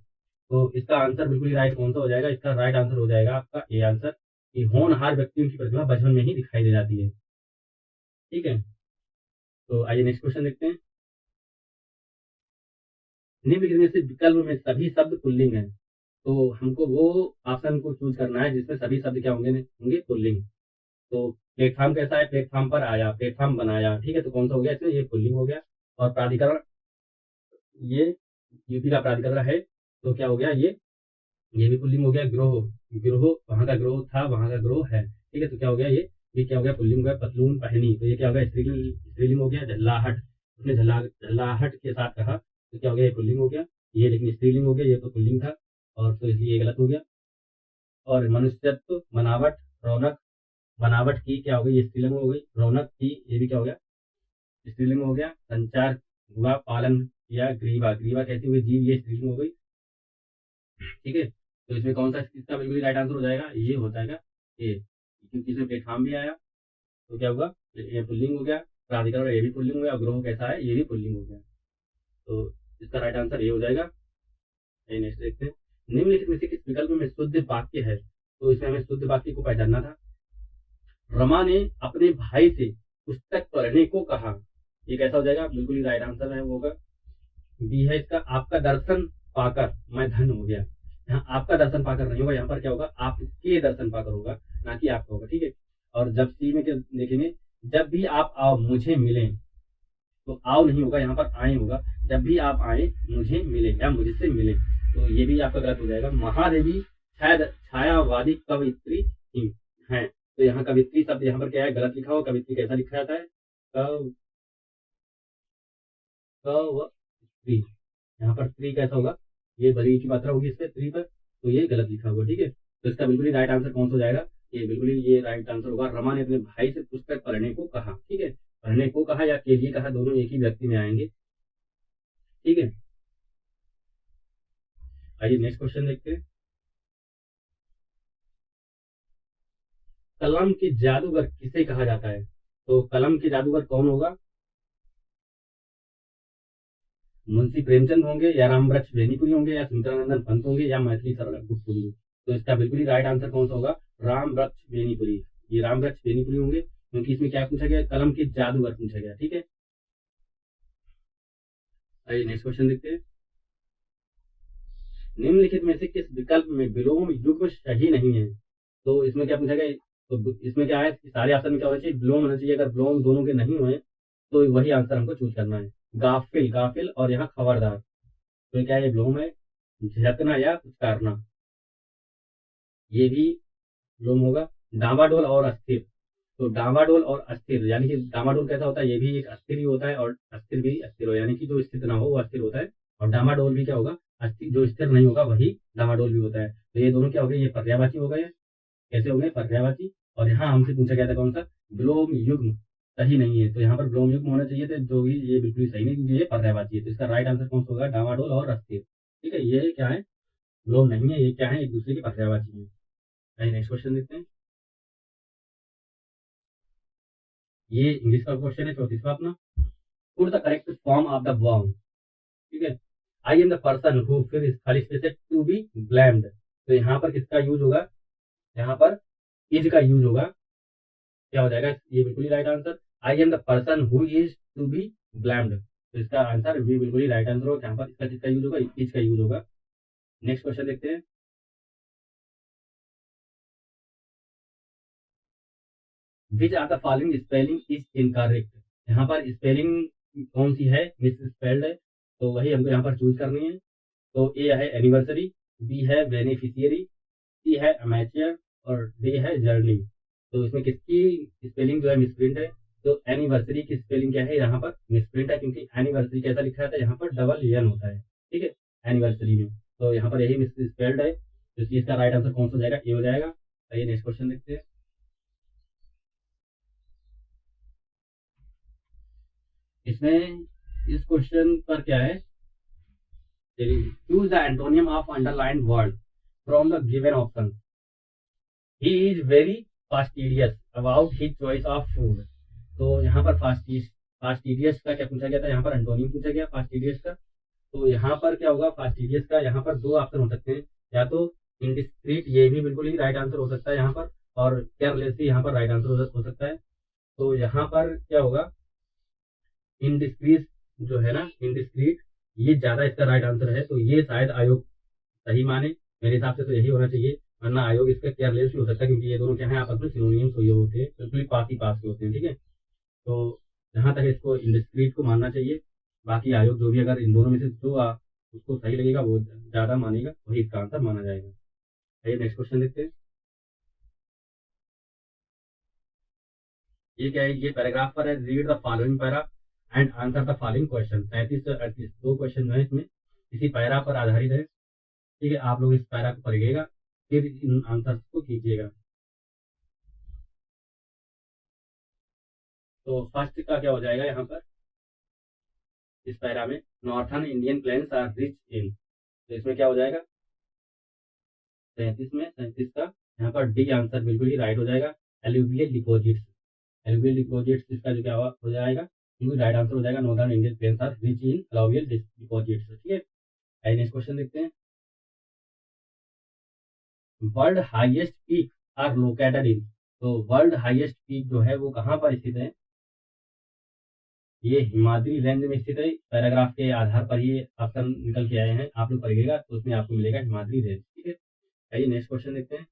तो इसका आंसर बिल्कुल ही राइट कौन सा हो जाएगा? इसका राइट आंसर हो जाएगा आपका ए आंसर, कि होनहार व्यक्तियों की प्रतिभा बचपन में ही दिखाई दे जाती है। ठीक है, तो आइए नेक्स्ट क्वेश्चन देखते हैं। निम्नलिखित में से विकल्प में सभी शब्द पुल्लिंग है। तो हमको वो ऑप्शन को चूज करना है जिसमें सभी शब्द क्या होंगे? होंगे पुल्लिंग। तो प्लेटफॉर्म कैसा है? प्लेटफॉर्म पर आया, प्लेटफॉर्म बनाया। ठीक है, तो कौन सा हो गया इसमें? ये पुल्लिंग हो गया। और प्राधिकरण, ये यूपी का प्राधिकरण है, तो क्या हो गया? ये ये भी पुल्लिंग हो गया। ग्रोह, ग्रोह वहां का ग्रोह था, वहां का ग्रोह है, ठीक है। तो क्या हो गया ये क्या हो गया, पुल्लिंग हो गया। पतलून पहनी, तो ये क्या हो गया, स्त्रीलिंग, स्त्रीलिंग हो गया। झल्लाहट, उसने झल्लाहट के साथ कहा, तो क्या हो गया, ये पुल्लिंग हो गया। ये लेकिन स्त्रीलिंग हो गया, ये तो पुल्लिंग था, और तो इसलिए ये गलत हो गया। और मनुष्यत्व, बनावट, रौनक, बनावट की क्या हो गई, ये स्त्रीलिंग हो गई। रौनक की, ये भी क्या हो गया, स्त्रीलिंग हो गया। संचार हुआ, पालन किया, ग्रीवा, ग्रीवा कैसी हुई, जीव, ये स्त्रीलिंग हो गई, ठीक है। तो इसमें कौन सा इसका बिल्कुल राइट आंसर हो जाएगा, ये हो जाएगा ये, क्योंकि इसमें प्लेटफॉर्म भी आया। तो क्या होगा, ये पुल्लिंग हो गया। प्राधिकरण, ये भी पुल्लिंग हो गया। और ग्रोह कैसा है, ये भी पुल्लिंग हो गया। तो इसका राइट आंसर ये हो जाएगा। नेक्स्ट देखते हैं। निम्नलिखित में से किस विकल्प में शुद्ध वाक्य है, तो इसमें हमें शुद्ध वाक्य को पहचानना था। रमा ने अपने भाई से पुस्तक पढ़ने को कहा, ये कैसा हो जाएगा, बिल्कुल ही राइट आंसर है, वो होगा बी है इसका। आपका दर्शन पाकर मैं धन्य हो गया। यहाँ आपका दर्शन पाकर नहीं होगा, यहाँ पर क्या होगा, आपके दर्शन पाकर होगा, ना कि आपका होगा, ठीक है। और जब सी में क्या देखेंगे, जब भी आप आओ मुझे मिले, तो आओ नहीं होगा, यहाँ पर आए होगा। जब भी आप आए मुझे मिले या मुझसे मिले, तो ये भी आपका गलत हो जाएगा। महादेवी शायद छायावादी कवित्री ही है, तो यहाँ कवित्री शब्द यहाँ पर क्या है, गलत लिखा हुआ। कवित्री कैसा लिखा जाता है, कवत्री, यहाँ पर त्रि कैसा होगा, ये बड़ी की मात्रा होगी इस पे त्रि पर, तो ये गलत लिखा होगा, ठीक है। तो इसका बिल्कुल ही राइट आंसर कौन सा हो जाएगा, ये बिल्कुल ही ये राइट आंसर होगा। रमा ने अपने भाई से पुस्तक पढ़ने को कहा, ठीक है। पढ़ने को कहा या के लिए कहा, दोनों एक ही व्यक्ति में आएंगे, ठीक है। आइए नेक्स्ट क्वेश्चन देखते हैं। कलम के जादूगर किसे कहा जाता है, तो कलम के जादूगर कौन होगा, मुंशी प्रेमचंद होंगे, या रामवृक्ष बेनीपुरी होंगे, या सुमित्रानंदन पंत होंगे, या मैथिली शरण गुप्त होंगे। तो इसका बिल्कुल ही राइट आंसर कौन सा होगा, रामवृक्ष बेनीपुरी। ये रामवृक्ष बेनीपुरी होंगे, क्योंकि इसमें क्या पूछा गया, कलम के जादूगर पूछा गया, ठीक है। आइए नेक्स्ट क्वेश्चन देखते हैं। निम्नलिखित में से किस विकल्प में विलोम युग्म सही नहीं है, तो इसमें क्या पूछा गया, तो इसमें क्या है कि सारे ऑप्शन में क्या होना चाहिए, विलोम होना चाहिए। अगर विलोम दोनों के नहीं हुए तो वही आंसर हमको चूज करना है। गाफिल, गाफिल और यहाँ खबरदार, तो क्या है, विलोम है। झलकना या उच्चारना, ये भी विलोम होगा। डामाडोल और अस्थिर, तो डामाडोल और अस्थिर, यानी कि डामाडोल कैसा होता है, ये भी एक अस्थिर ही होता है, और अस्थिर भी अस्थिर हो, यानी कि जो स्थिर ना हो वो अस्थिर होता है। और डामाडोल भी क्या होगा, अस्थिर, जो स्थिर नहीं होगा वही डामाडोल भी होता है। तो ये दोनों क्या हो गए, ये पर्यायवाची हो गए, कैसे हो गए, पर्यायवाची। और यहाँ हमसे पूछा गया था कौन सा, विलोम युग्म सही नहीं है, तो यहाँ पर विलोम युग्म होना चाहिए थे, जो भी ये बिल्कुल सही नहीं, क्योंकि ये पर्यायवाची है। तो इसका राइट आंसर कौन सा होगा, डामाडोल और अस्थिर, ठीक है। ये क्या है, विलोम नहीं है, ये क्या है, एक दूसरे के पर्यायवाची है। नेक्स्ट क्वेश्चन देखते हैं। ये इंग्लिश का क्वेश्चन है, 34वां अपना। Put the correct form of the verb, ठीक है। आई एम द पर्सन हु, फिर इस खाली स्पेस है, टू बी ब्लेम्ड, तो यहाँ पर किसका यूज होगा, यहाँ पर इज का यूज होगा। क्या हो जाएगा, ये बिल्कुल ही right answer. I am the person who is to be blamed, तो इसका आंसर भी बिल्कुल ही राइट आंसर होगा। यहाँ पर इसका किसका यूज होगा, इज का यूज होगा। नेक्स्ट क्वेश्चन देखते हैं। Which are the following spelling is incorrect, यहाँ पर स्पेलिंग कौन सी है, मिस स्पेल्ड है, तो वही हमको यहाँ पर चूज करनी है। तो ए है एनिवर्सरी, बी है बेनिफिशियरी, सी है अमेचर, और डी है जर्नी। तो इसमें किसकी स्पेलिंग जो है मिसप्रिंट है, तो एनिवर्सरी की स्पेलिंग क्या है, यहाँ पर मिसप्रिंट है, क्योंकि एनिवर्सरी कैसा लिखा जाता है, यहाँ पर डबल एन होता है, ठीक है, एनिवर्सरी में। तो यहाँ पर यही मिस स्पेल्ड है, तो इसलिए इसका राइट आंसर कौन सा हो जाएगा, ए हो जाएगा। आइए नेक्स्ट क्वेश्चन देखते हैं। इसमें इस क्वेश्चन पर क्या है, choose the antonym of underline word from the given option. He is very fastidious about his choice of food, तो यहाँ पर फास्टिडियस का क्या पूछा गया था, यहाँ पर एंटोनियम पूछा गया फास्टिडियस का। तो यहाँ पर क्या होगा, फास्टिडियस का यहाँ पर दो ऑप्शन हो सकते हैं, या तो इंडिस्क्रीट, ये भी बिल्कुल ही राइट आंसर हो सकता है यहाँ पर, और केयरलेस भी यहाँ पर राइट आंसर हो सकता है। तो यहाँ पर क्या होगा, इनडिस्क्रीट जो है ना, इनडिस्क्रीट, ये ज्यादा इसका राइट आंसर है, तो ये शायद आयोग सही माने, मेरे हिसाब से तो यही होना चाहिए। वरना आयोग इसका केयरलेस भी हो सकता है, क्योंकि ये दोनों क्या है, आपस में सिनोनियम्स हुए होते हैं, बिल्कुल ही पास ही पास के होते हैं, ठीक है। तो जहां तक इसको इंडिस्क्रीट को मानना चाहिए, बाकी आयोग जो भी अगर इन दोनों में से जो उसको सही लगेगा वो ज्यादा मानेगा, वही इसका आंसर माना जाएगा। आइए नेक्स्ट क्वेश्चन देखते हैं। ये क्या है, ये पैराग्राफ पर है, read the following para and answer the following question. 37 दो क्वेश्चन जो है इसमें इसी पैरा पर आधारित है। ठीक है, आप लोग इस पैरा को पढ़िएगा, फिर इन आंसर्स को कीजिएगा। तो फर्स्ट का क्या हो जाएगा यहाँ पर, इस पैरा में northern Indian plains are rich in, तो इसमें क्या हो जाएगा 37 में, 37 का यहाँ पर डी आंसर बिल्कुल ही राइट हो जाएगा। एलुवियल डिपोजिट्स, एलुवियल डिपोजिट्स इसका जो क्या हो जाएगा बिल्कुल राइट आंसर हो जाएगा। Northern Indian plains are rich in alluvial deposits. ठीक है, नेक्स्ट क्वेश्चन देखते हैं। World highest peak are located in, तो वर्ल्ड हाईएस्ट पीक जो है वो कहाँ पर स्थित है, ये हिमाद्री रेंज में स्थित है। पैराग्राफ के आधार पर ये ऑप्शन निकल के आए हैं, आप लोग पढ़िएगा तो उसमें आपको मिलेगा हिमाद्री रेंज। ठीक है, आइए नेक्स्ट क्वेश्चन देखते हैं।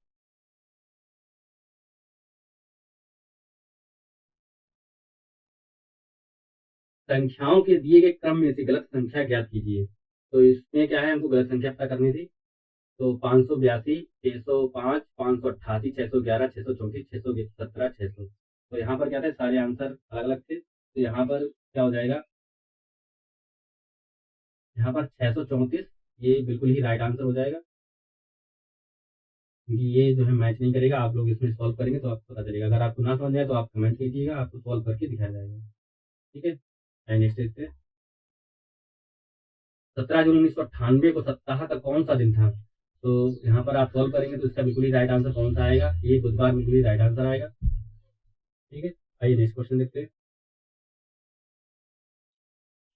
संख्याओं के दिए गए क्रम में से गलत संख्या ज्ञात कीजिए। तो इसमें क्या है, हमको गलत संख्या पता करनी थी। तो 582, 605, 588, 611, 634, 617, 600। तो यहाँ पर क्या थे, सारे आंसर अलग अलग थे। तो यहाँ पर क्या हो जाएगा, यहाँ पर 634 ये बिल्कुल ही राइट आंसर हो जाएगा, क्योंकि ये जो है मैच नहीं करेगा। आप लोग इसमें सॉल्व करेंगे तो आपको पता चलेगा। अगर आपको ना समझ आए तो आप कमेंट कीजिएगा, आपको सॉल्व करके दिखाया जाएगा। ठीक है, नेक्स्ट देखते हैं। 17 जून 1998 को सप्ताह का कौन सा दिन था। तो यहाँ पर आप सॉल्व करेंगे तो इसका बिल्कुल ही राइट आंसर कौन सा आएगा, ये बुधवार बिल्कुल ही राइट आंसर आएगा। ठीक है, आइए नेक्स्ट क्वेश्चन देखते हैं।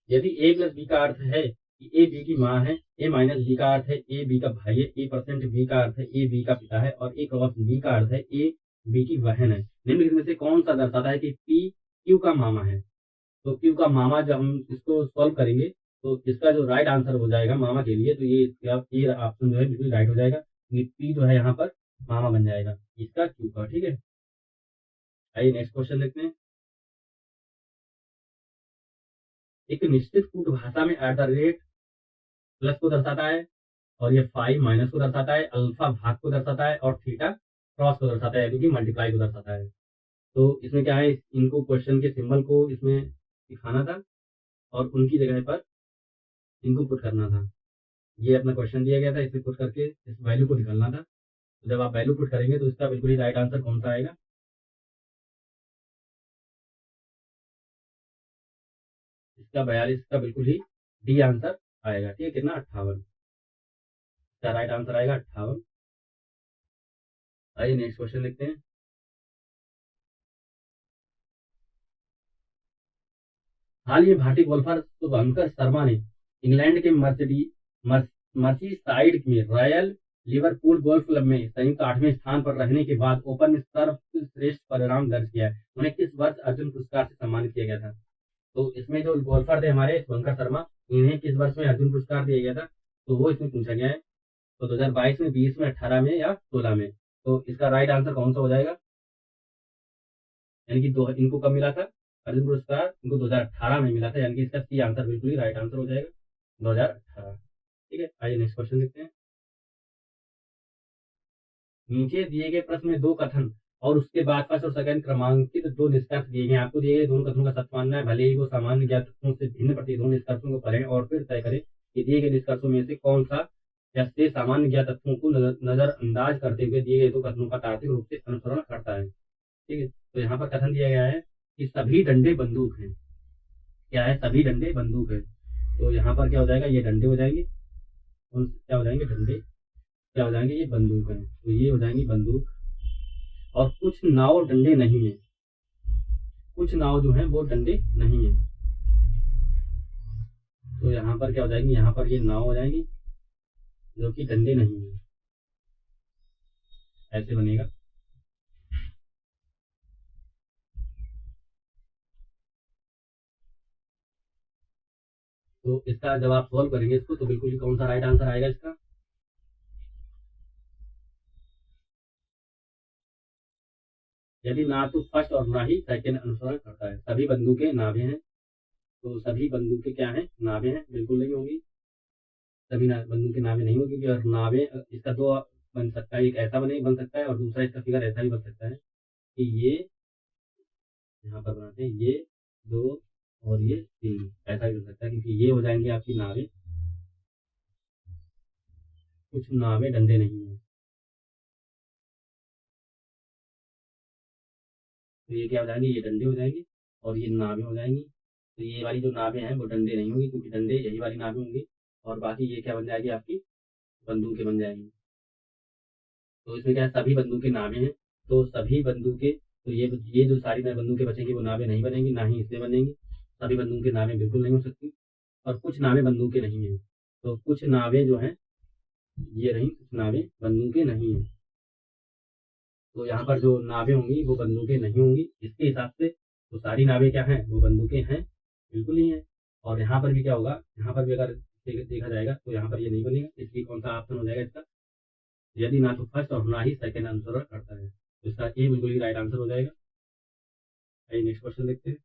यदि ए प्लस बी का अर्थ है कि ए बी की माँ है, ए माइनस बी का अर्थ है ए बी का भाई है, ए परसेंट बी का अर्थ है ए बी का पिता है, और ए क्रॉस बी का अर्थ है ए बी की बहन है, निम्नलिखित में से कौन सा दर्शाता है कि पी क्यू का मामा है। तो क्यू का मामा जब हम इसको सॉल्व करेंगे तो इसका जो राइट आंसर हो जाएगा मामा के लिए, तो ये ऑप्शन जो है बिल्कुल राइट हो जाएगा। ये पी जो है यहाँ पर मामा बन जाएगा इसका क्यू का। ठीक है, आइए नेक्स्ट क्वेश्चन देखते हैं। एक निश्चित कूट भाषा में एट द रेट प्लस को दर्शाता है, और ये 5 माइनस को दर्शाता है, अल्फा भाग को दर्शाता है, और थीटा क्रॉस को दर्शाता है, यानी कि मल्टीप्लाई को दर्शाता है। तो इसमें क्या है, इनको क्वेश्चन के सिंबल को इसमें दिखाना था और उनकी जगह पर इनको पुट करना था। ये अपना क्वेश्चन दिया गया था, इसे पुट करके इस वैल्यू को निकालना था। तो जब आप वैल्यू पुट करेंगे तो इसका बिल्कुल ही राइट आंसर कौन सा आएगा, इसका 42 का बिल्कुल ही डी आंसर आएगा। ठीक है, कितना 58, इसका राइट आंसर आएगा 58। आइए नेक्स्ट क्वेश्चन देखते हैं। हाल ही में भारतीय गोल्फर शुभंकर शर्मा ने इंग्लैंड के मर्सीसाइड में रॉयल लिवरपूल गोल्फ क्लब में संयुक्त 8वें स्थान पर रहने के बाद ओपन में सर्वश्रेष्ठ परिणाम दर्ज किया है। उन्हें किस वर्ष अर्जुन पुरस्कार से सम्मानित किया गया था। तो इसमें जो गोल्फर थे हमारे शुभंकर शर्मा, इन्हें किस वर्ष में अर्जुन पुरस्कार दिया गया था, तो वो इसमें पूछा गया है। तो 2022 में, 20 में, 18 में या 16 में। तो इसका राइट आंसर कौन सा हो जाएगा, यानी कि दो इनको कब मिला था अर्जुन पुरस्कार, इनको 2018 में मिला था, यानी कि इसका सी आंसर बिल्कुल ही राइट आंसर हो जाएगा 2018। ठीक है, आइए नेक्स्ट क्वेश्चन देखते हैं। नीचे दिए गए प्रश्न में दो कथन और उसके बाद फर्स्ट और सेकंड क्रमांकित दो निष्कर्ष दिए गए। आपको दिए गए दोनों कथनों का सच मानना है, भले ही वो सामान्य ज्ञात तथ्यों से भिन्न प्रतीत हों। निष्कर्षों को पढ़ें और फिर तय करें कि दिए गए निष्कर्षों में से कौन सा या से सामान्य ज्ञात तथ्यों को नजरअंदाज करते हुए दिए गए दो कथनों का तार्किक रूप से अनुसरण करता है। ठीक है, तो यहाँ पर कथन दिया गया है कि सभी डंडे बंदूक हैं। क्या है, सभी डंडे बंदूक है। तो यहाँ पर क्या हो जाएगा, ये डंडे हो जाएंगे, क्या हो जाएंगे डंडे, क्या हो जाएंगे, ये बंदूक है, तो ये हो जाएंगी बंदूक। और कुछ नाव डंडे नहीं है, कुछ नाव जो है वो डंडे नहीं है। तो यहाँ पर क्या हो जाएगी, यहाँ पर ये नाव हो जाएंगी जो कि डंडे नहीं है, ऐसे बनेगा। तो इसका जब आप सॉल्व करेंगे इसको तो बिल्कुल ही कौन सा राइट आंसर आएगा इसका, यदि ना तो फर्स्ट और ना ही सेकंड अनुसरण करता है। सभी बंदूकें नावें हैं, तो सभी बंदूकें क्या हैं, नावें हैं, बिल्कुल नहीं होंगी। सभी बंदूकें नावें नहीं होगी, और नावें इसका दो बन सकता है, एक ऐसा बन सकता है और दूसरा इसका फिगर ऐसा भी बन सकता है कि ये यहाँ पर बनाते हैं, ये 2 और ये 3, ऐसा भी बन सकता है क्योंकि ये हो जाएंगे आपकी नावें। कुछ नावें डंडे नहीं है, तो ये क्या हो जाएंगे, ये डंडे हो जाएंगे और ये नावें हो जाएंगी। तो ये वाली जो नावें हैं वो डंडे नहीं होंगी क्योंकि डंडे यही वाली नावें होंगी, और बाकी ये क्या बन जाएगी, आपकी बंदूकें बन जाएंगी। तो इसमें क्या है, सभी बंदूकें नावें हैं, तो सभी बंदूकें, तो ये जो सारी बंदूकें बचेंगी वो नावें नहीं बनेंगी, ना ही इसमें बनेंगी। सभी बंदूकें नावें बिल्कुल नहीं हो सकती, और कुछ नावें बंदूकें नहीं हैं। तो कुछ नावें जो हैं ये रही, कुछ नावें बंदूकें नहीं हैं। तो यहाँ पर जो नावें होंगी वो बंदूकें नहीं होंगी, इसके हिसाब से तो सारी नावें क्या हैं, वो बंदूकें हैं, बिल्कुल नहीं है। और यहाँ पर भी क्या होगा, यहाँ पर भी अगर देखा जाएगा तो यहाँ पर ये नहीं बनेगा, इसलिए कौन सा ऑप्शन हो जाएगा इसका, यदि ना तो फर्स्ट और ना ही सेकंड आंसर करता है, तो इसका ए बिल्कुल ही राइट आंसर हो जाएगा। आइए नेक्स्ट क्वेश्चन देखते हैं।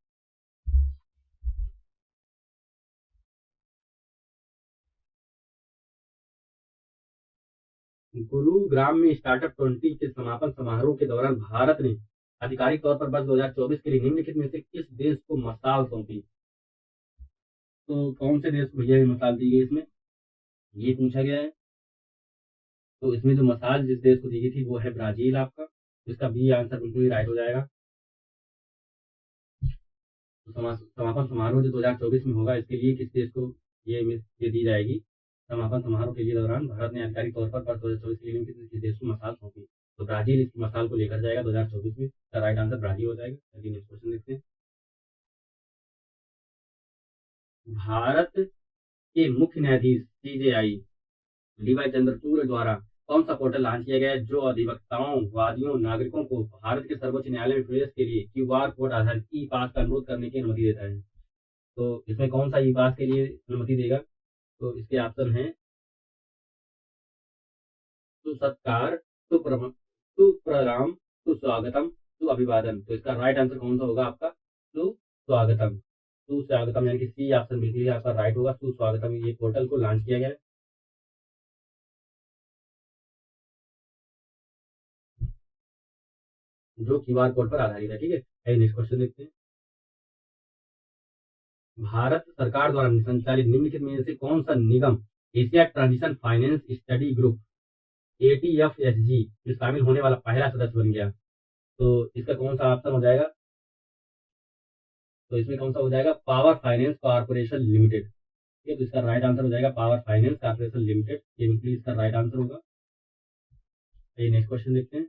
गुरुग्राम में स्टार्टअप 20 के समापन समारोह के दौरान भारत ने आधिकारिक तौर पर वर्ष 2024 के लिए निम्नलिखित में से किस देश को मसाल सौंपी। तो कौन से देश को भैया ये मसाल दी गई इसमें, ये पूछा गया है। तो इसमें जो मसाल जिस देश को दी गई थी वो है ब्राजील आपका, तो इसका बी आंसर बिल्कुल ही राइट हो जाएगा। तो समापन समारोह जो 2024 में होगा इसके लिए किस देश को ये दी जाएगी, समापन समारोह के लिए दौरान भारत ने आधिकारिक तौर पर वर्ष 2024 के लिए किस देश को मसाल सौंपी। तो ब्राजील इसकी मसाल को लेकर जाएगा 2024 में, इसका राइट आंसर ब्राजील हो जाएगा। चलिए नेक्स्ट क्वेश्चन देखते हैं। भारत के मुख्य न्यायाधीश CJI डीवाई चंद्रचूड़ द्वारा कौन सा पोर्टल लॉन्च किया गया है जो अधिवक्ताओं, वादियों, नागरिकों को भारत के सर्वोच्च न्यायालय में प्रवेश के लिए QR कोड आधारित ई पास का अनुरोध करने की अनुमति देता है। तो इसमें कौन सा ई पास के लिए अनुमति देगा, तो इसके ऑप्शन हैं सुसत्कार, सुप्रणाम, सुस्वागतम, सुअभिवादन। तो इसका राइट आंसर कौन सा होगा आपका, सुस्वागतम। सुस्वागतम यानी कि सी ऑप्शन बिल्कुल आपका राइट होगा, सुस्वागतम ये पोर्टल को लॉन्च किया गया है। जो QR कोड पर आधारित है, ठीक है। नेक्स्ट क्वेश्चन देखते हैं। भारत सरकार द्वारा संचालित निम्नलिखित में से कौन सा निगम Asia transition finance study group ATFSG में शामिल होने वाला पहला सदस्य बन गया। तो इसका कौन सा ऑप्शन हो जाएगा, तो इसमें कौन सा हो जाएगा, पावर फाइनेंस कॉर्पोरेशन लिमिटेड। ठीक है, तो इसका राइट आंसर हो जाएगा पावर फाइनेंस कॉर्पोरेशन लिमिटेड, ये बिल्कुल इसका राइट आंसर होगा। ये नेक्स्ट क्वेश्चन देखते हैं।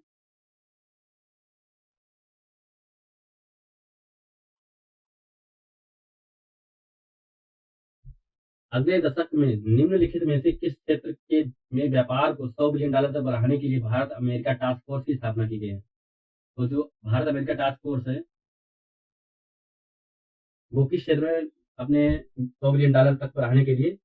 अगले दशक में निम्नलिखित में से किस क्षेत्र के में व्यापार को $100 बिलियन तक बढ़ाने के लिए भारत अमेरिका टास्क फोर्स की स्थापना की गई है। तो जो भारत अमेरिका टास्क फोर्स है वो किस क्षेत्र में अपने $100 बिलियन तक बढ़ाने के लिए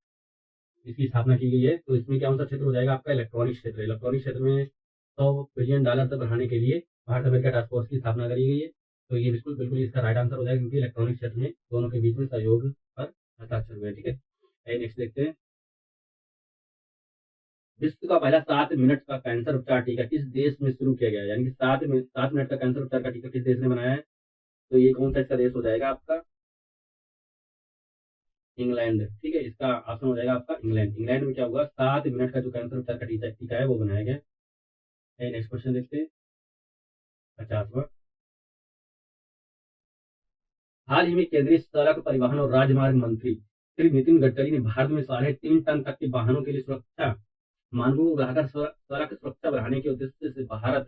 इसकी स्थापना की गई है। तो इसमें क्या सा क्षेत्र हो जाएगा आपका, इलेक्ट्रॉनिक क्षेत्र। इलेक्ट्रॉनिक क्षेत्र में $100 बिलियन तक बढ़ाने के लिए भारत अमेरिका टास्क फोर्स की स्थापना करी गई है। तो ये बिल्कुल बिल्कुल इसका राइट आंसर हो जाएगा क्योंकि इलेक्ट्रॉनिक क्षेत्र में दोनों के बीच में सहयोग पर हस्ताक्षर हुए। ठीक है, नेक्स्ट देखते हैं। विश्व का पहला 7 मिनट का कैंसर उपचार टीका किस देश में शुरू किया गया है, यानी कि 7 मिनट का कैंसर उपचार का टीका किस देश ने बनाया है। तो ये कौन सा इसका देश हो जाएगा आपका, इंग्लैंड। ठीक है, इसका ऑप्शन हो जाएगा आपका इंग्लैंड। इंग्लैंड में क्या होगा, 7 मिनट का जो कैंसर उपचार का टीका है वो बनाया गया। नेक्स्ट क्वेश्चन देखते हैं, 50वां। हाल ही में केंद्रीय सड़क परिवहन और राजमार्ग मंत्री श्री नितिन गडकरी ने भारत में 3.5 टन तक के वाहनों के लिए सुरक्षा मानकों को बढ़ाकर सड़क सुरक्षा बढ़ाने के उद्देश्य से भारत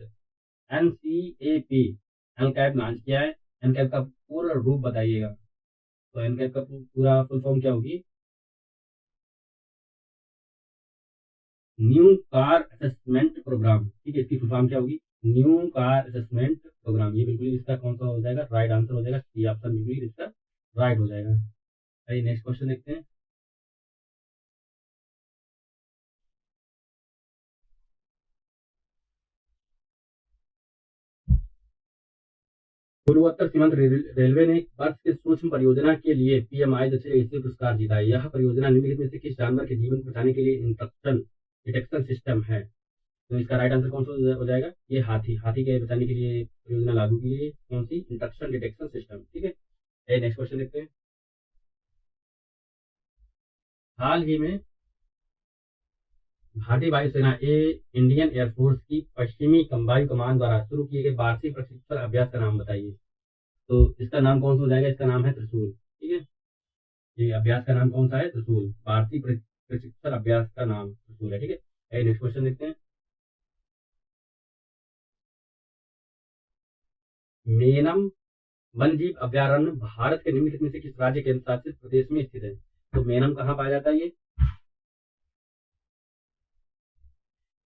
NCAP एनकैप लॉन्च किया है। एनकैप का पूरा रूप बताइएगा। तो एनकैप का पूरा फुल फॉर्म क्या होगी, न्यू कार असेसमेंट प्रोग्राम। ठीक है, इसकी फुल फॉर्म क्या होगी, न्यू कार असेसमेंट प्रोग्राम। ये बिल्कुल इसका कौन सा हो जाएगा, राइट आंसर हो जाएगा, सी ऑप्शन बिल्कुल इसका राइट हो जाएगा। आइए नेक्स्ट क्वेश्चन देखते हैं। पूर्वोत्तर सीमांत रेलवे ने वर्ष के सूक्ष्म परियोजना के लिए PMI दक्षिण एशिया पुरस्कार जीता है। यह परियोजना निम्नलिखित में से किस जानवर के जीवन को बचाने के लिए डिटेक्शन सिस्टम है। तो इसका राइट आंसर कौन सा हो जाएगा? ये हाथी, हाथी के बचाने के लिए योजना लागू की है। कौन सी? इंट्रक्शन डिटेक्शन सिस्टम। ठीक है, नेक्स्ट क्वेश्चन देखते हैं। हाल ही में भारतीय वायुसेना इंडियन एयरफोर्स की पश्चिमी वायु कमान द्वारा शुरू किए गए वार्षिक प्रशिक्षण अभ्यास का नाम बताइए। तो इसका नाम कौन सा हो जाएगा? इसका नाम है त्रिशूल। ठीक है, ये अभ्यास का नाम कौन सा है? त्रिशूल। वार्षिक प्रशिक्षण अभ्यास का नाम त्रिशूल है। ठीक है, नेक्स्ट क्वेश्चन देखते हैं। मेनम वन्यजीव अभयारण्य भारत के निम्नलिखित में से किस राज्य केंद्र शासित प्रदेश में स्थित है? तो मेनम कहाँ पाया जाता है?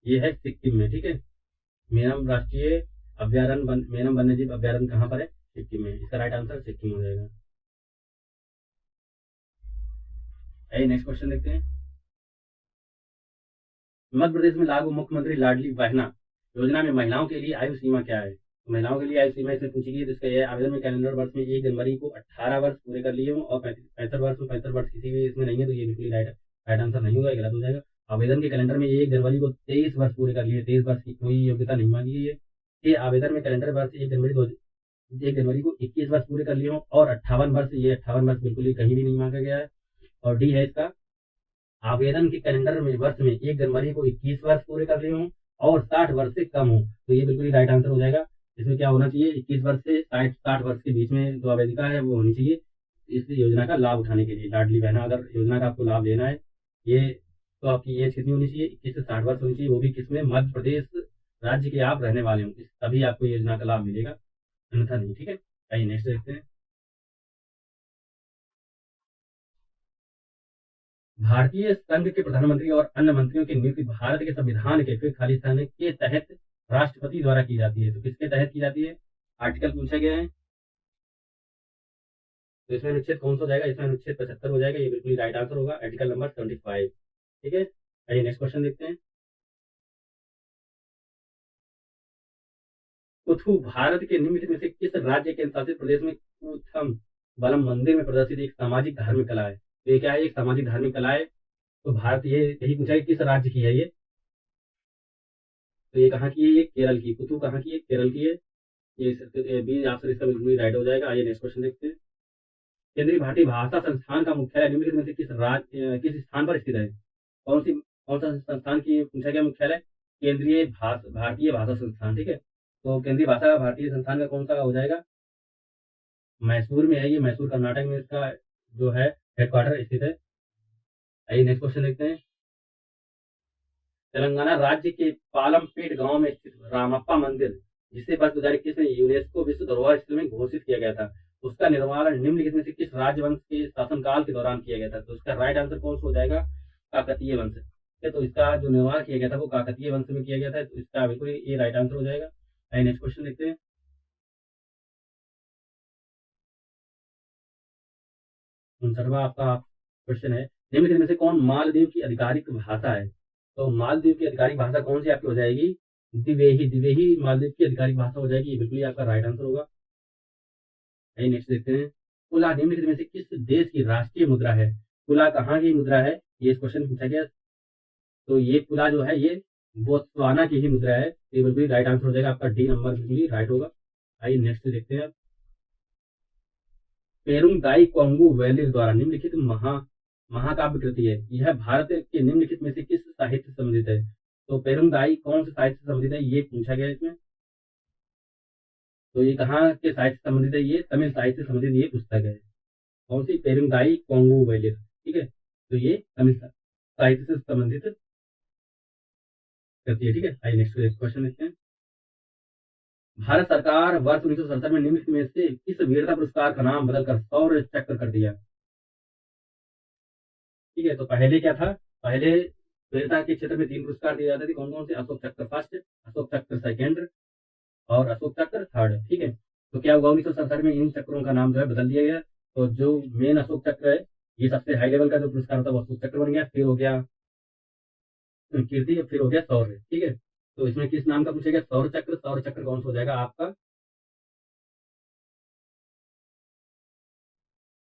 ये है सिक्किम में। ठीक है, मेनम राष्ट्रीय अभयारण्य, मेनम वन्यजीव अभयारण्य कहाँ पर है? सिक्किम में। इसका राइट आंसर सिक्किम हो जाएगा। नेक्स्ट क्वेश्चन देखते हैं। मध्य प्रदेश में लागू मुख्यमंत्री लाडली बहना योजना में महिलाओं के लिए आयु सीमा क्या है? तो महिलाओं के लिए आयु सीमा इसमें पूछी गई, तो इसका यह आवेदन में कैलेंडर वर्ष में 1 जनवरी को 18 वर्ष पूरे कर लिए हों और 65 वर्ष में 65 वर्ष किसी भी इसमें नहीं है, तो ये बिल्कुल राइट आंसर नहीं होगा, गलत हो जाएगा। आवेदन के कैलेंडर में 1 जनवरी को 23 वर्ष पूरे कर लिए, 23 वर्ष की कोई योग्यता नहीं मांगी गई है। ये आवेदन में कैलेंडर वर्ष 1 जनवरी को 21 वर्ष पूरे कर लिए हों और 58 वर्ष, ये 58 वर्ष बिल्कुल ही कहीं भी नहीं मांगा गया है। और डी है इसका, आवेदन के कैलेंडर में वर्ष में 1 जनवरी को 21 वर्ष पूरे कर लिए हों और 60 वर्ष से कम हो, तो ये बिल्कुल ही राइट आंसर हो जाएगा। इसमें क्या होना चाहिए? 21 वर्ष से 60 वर्ष के बीच में जो आवेदिका है वो होनी चाहिए इस योजना का लाभ उठाने के लिए। लाडली बहना अगर योजना का आपको लाभ लेना है, ये तो आपकी एज कितनी होनी चाहिए? 21 से 60 वर्ष होनी चाहिए, वो भी किसमें? मध्य प्रदेश राज्य के आप रहने वाले हो, तभी आपको योजना का लाभ मिलेगा, अन्यथा नहीं। ठीक है, आइए नेक्स्ट देखते हैं। भारतीय संघ के प्रधानमंत्री और अन्य मंत्रियों की नियुक्ति भारत के संविधान के फिर खाली स्थान के तहत राष्ट्रपति द्वारा की जाती है। तो किसके तहत की जाती है? आर्टिकल पूछा गया है, तो इसमें अनुच्छेद कौन सा हो जाएगा? इसमें अनुच्छेद 75 हो जाएगा, ये बिल्कुल राइट आंसर होगा, आर्टिकल नंबर 75। ठीक है, आइए नेक्स्ट क्वेश्चन देखते हैं। कुथु भारत के निम्नलिखित में से किस राज्य के शासित प्रदेश में कूथम बलम मंदिर में प्रदर्शित एक सामाजिक धार्मिक कला है? तो ये क्या है? एक सामाजिक धार्मिक कला है। तो भारत, ये यही पूछा है किस राज्य की है ये? तो ये कहाँ की है? ये केरल की। कुतु कहाँ की है? केरल की है। ये बी आंसर इसका बिल्कुल राइट हो जाएगा। आइए नेक्स्ट क्वेश्चन देखते हैं। केंद्रीय भारतीय भाषा संस्थान का मुख्यालय निम्नलिखित में से किस स्थान पर स्थित है? कौन सा संस्थान की पूछा गया मुख्यालय? भारतीय भाषा संस्थान। ठीक है, तो केंद्रीय भाषा भारतीय संस्थान का कौन सा हो जाएगा? मैसूर में है ये, मैसूर कर्नाटक में इसका जो है हेडक्वार्टर स्थित है। आइए नेक्स्ट क्वेश्चन देखते हैं। तेलंगाना राज्य के पालमपेट गांव में स्थित रामप्पा मंदिर, जिसे वर्ष 2021 में यूनेस्को विश्व धरोहर स्थल में घोषित किया गया था, उसका निर्माण निम्नलिखित में से किस राजवंश के शासनकाल के दौरान किया गया था? तो इसका राइट आंसर कौन सा हो जाएगा? काकतीय वंश। ठीक है, तो इसका जो निर्माण किया गया था वो काकतीय वंश में किया गया था, तो इसका बिल्कुल ये राइट आंसर हो जाएगा। आइए नेक्स्ट क्वेश्चन देखते हैं। 59वां आपका क्वेश्चन है, निम्नलिखित में से कौन मालदीव की आधिकारिक भाषा है? तो मालदीव की आधिकारिक भाषा कौन सी आपकी हो जाएगी? दिवेही। दिवेही मालदीव की आधिकारिक भाषा हो जाएगी, ये बिल्कुल ही आपका राइट आंसर होगा। आइए नेक्स्ट देखते हैं। कुला निम्नलिखित में से किस देश की राष्ट्रीय मुद्रा है? कुला कहाँ की मुद्रा है? ये इस क्वेश्चन पूछा गया। तो ये कुला जो है ये बोत्सवाना की ही मुद्रा है, ये बिल्कुल राइट आंसर हो जाएगा आपका, डी नंबर बिल्कुल ही राइट होगा। आइए नेक्स्ट देखते हैं। पेरुंगाई कोंगू वैली द्वारा निम्नलिखित महाकाव्य कृति है, यह भारत के निम्नलिखित में से किस साहित्य से संबंधित है? तो पेरुंगाई कौन से साहित्य से संबंधित है, ये पूछा गया इसमें। तो ये कहाँ के साहित्य से संबंधित है? ये तमिल साहित्य से संबंधित ये पुस्तक है। कौन सी? पेरुंगाई कोंगू वैली। ठीक है, तो ये तमिल साहित्य से संबंधित कृति है। ठीक है, आइए नेक्स्ट क्वेश्चन देखते हैं। भारत सरकार वर्ष 1967 में निम्नलिखित में से किस वीरता पुरस्कार का नाम बदलकर शौर्य चक्र कर दिया? ठीक है, तो पहले क्या था? पहले वीरता के क्षेत्र में 3 पुरस्कार दिए जाते थे, कौन कौन से? अशोक चक्र फर्स्ट, अशोक चक्र सेकेंड और अशोक चक्र थर्ड। ठीक है, तो क्या हुआ? 1967 में इन चक्रों का नाम जो है बदल दिया गया। तो जो मेन अशोक चक्र है, ये सबसे हाई लेवल का जो पुरस्कार होता है वो अशोक चक्र बन गया, फिर हो गया कीर्ति, फिर हो गया शौर्य। ठीक है, तो इसमें किस नाम का पूछेगा? सौर चक्र। सौर चक्र कौन सा हो जाएगा आपका?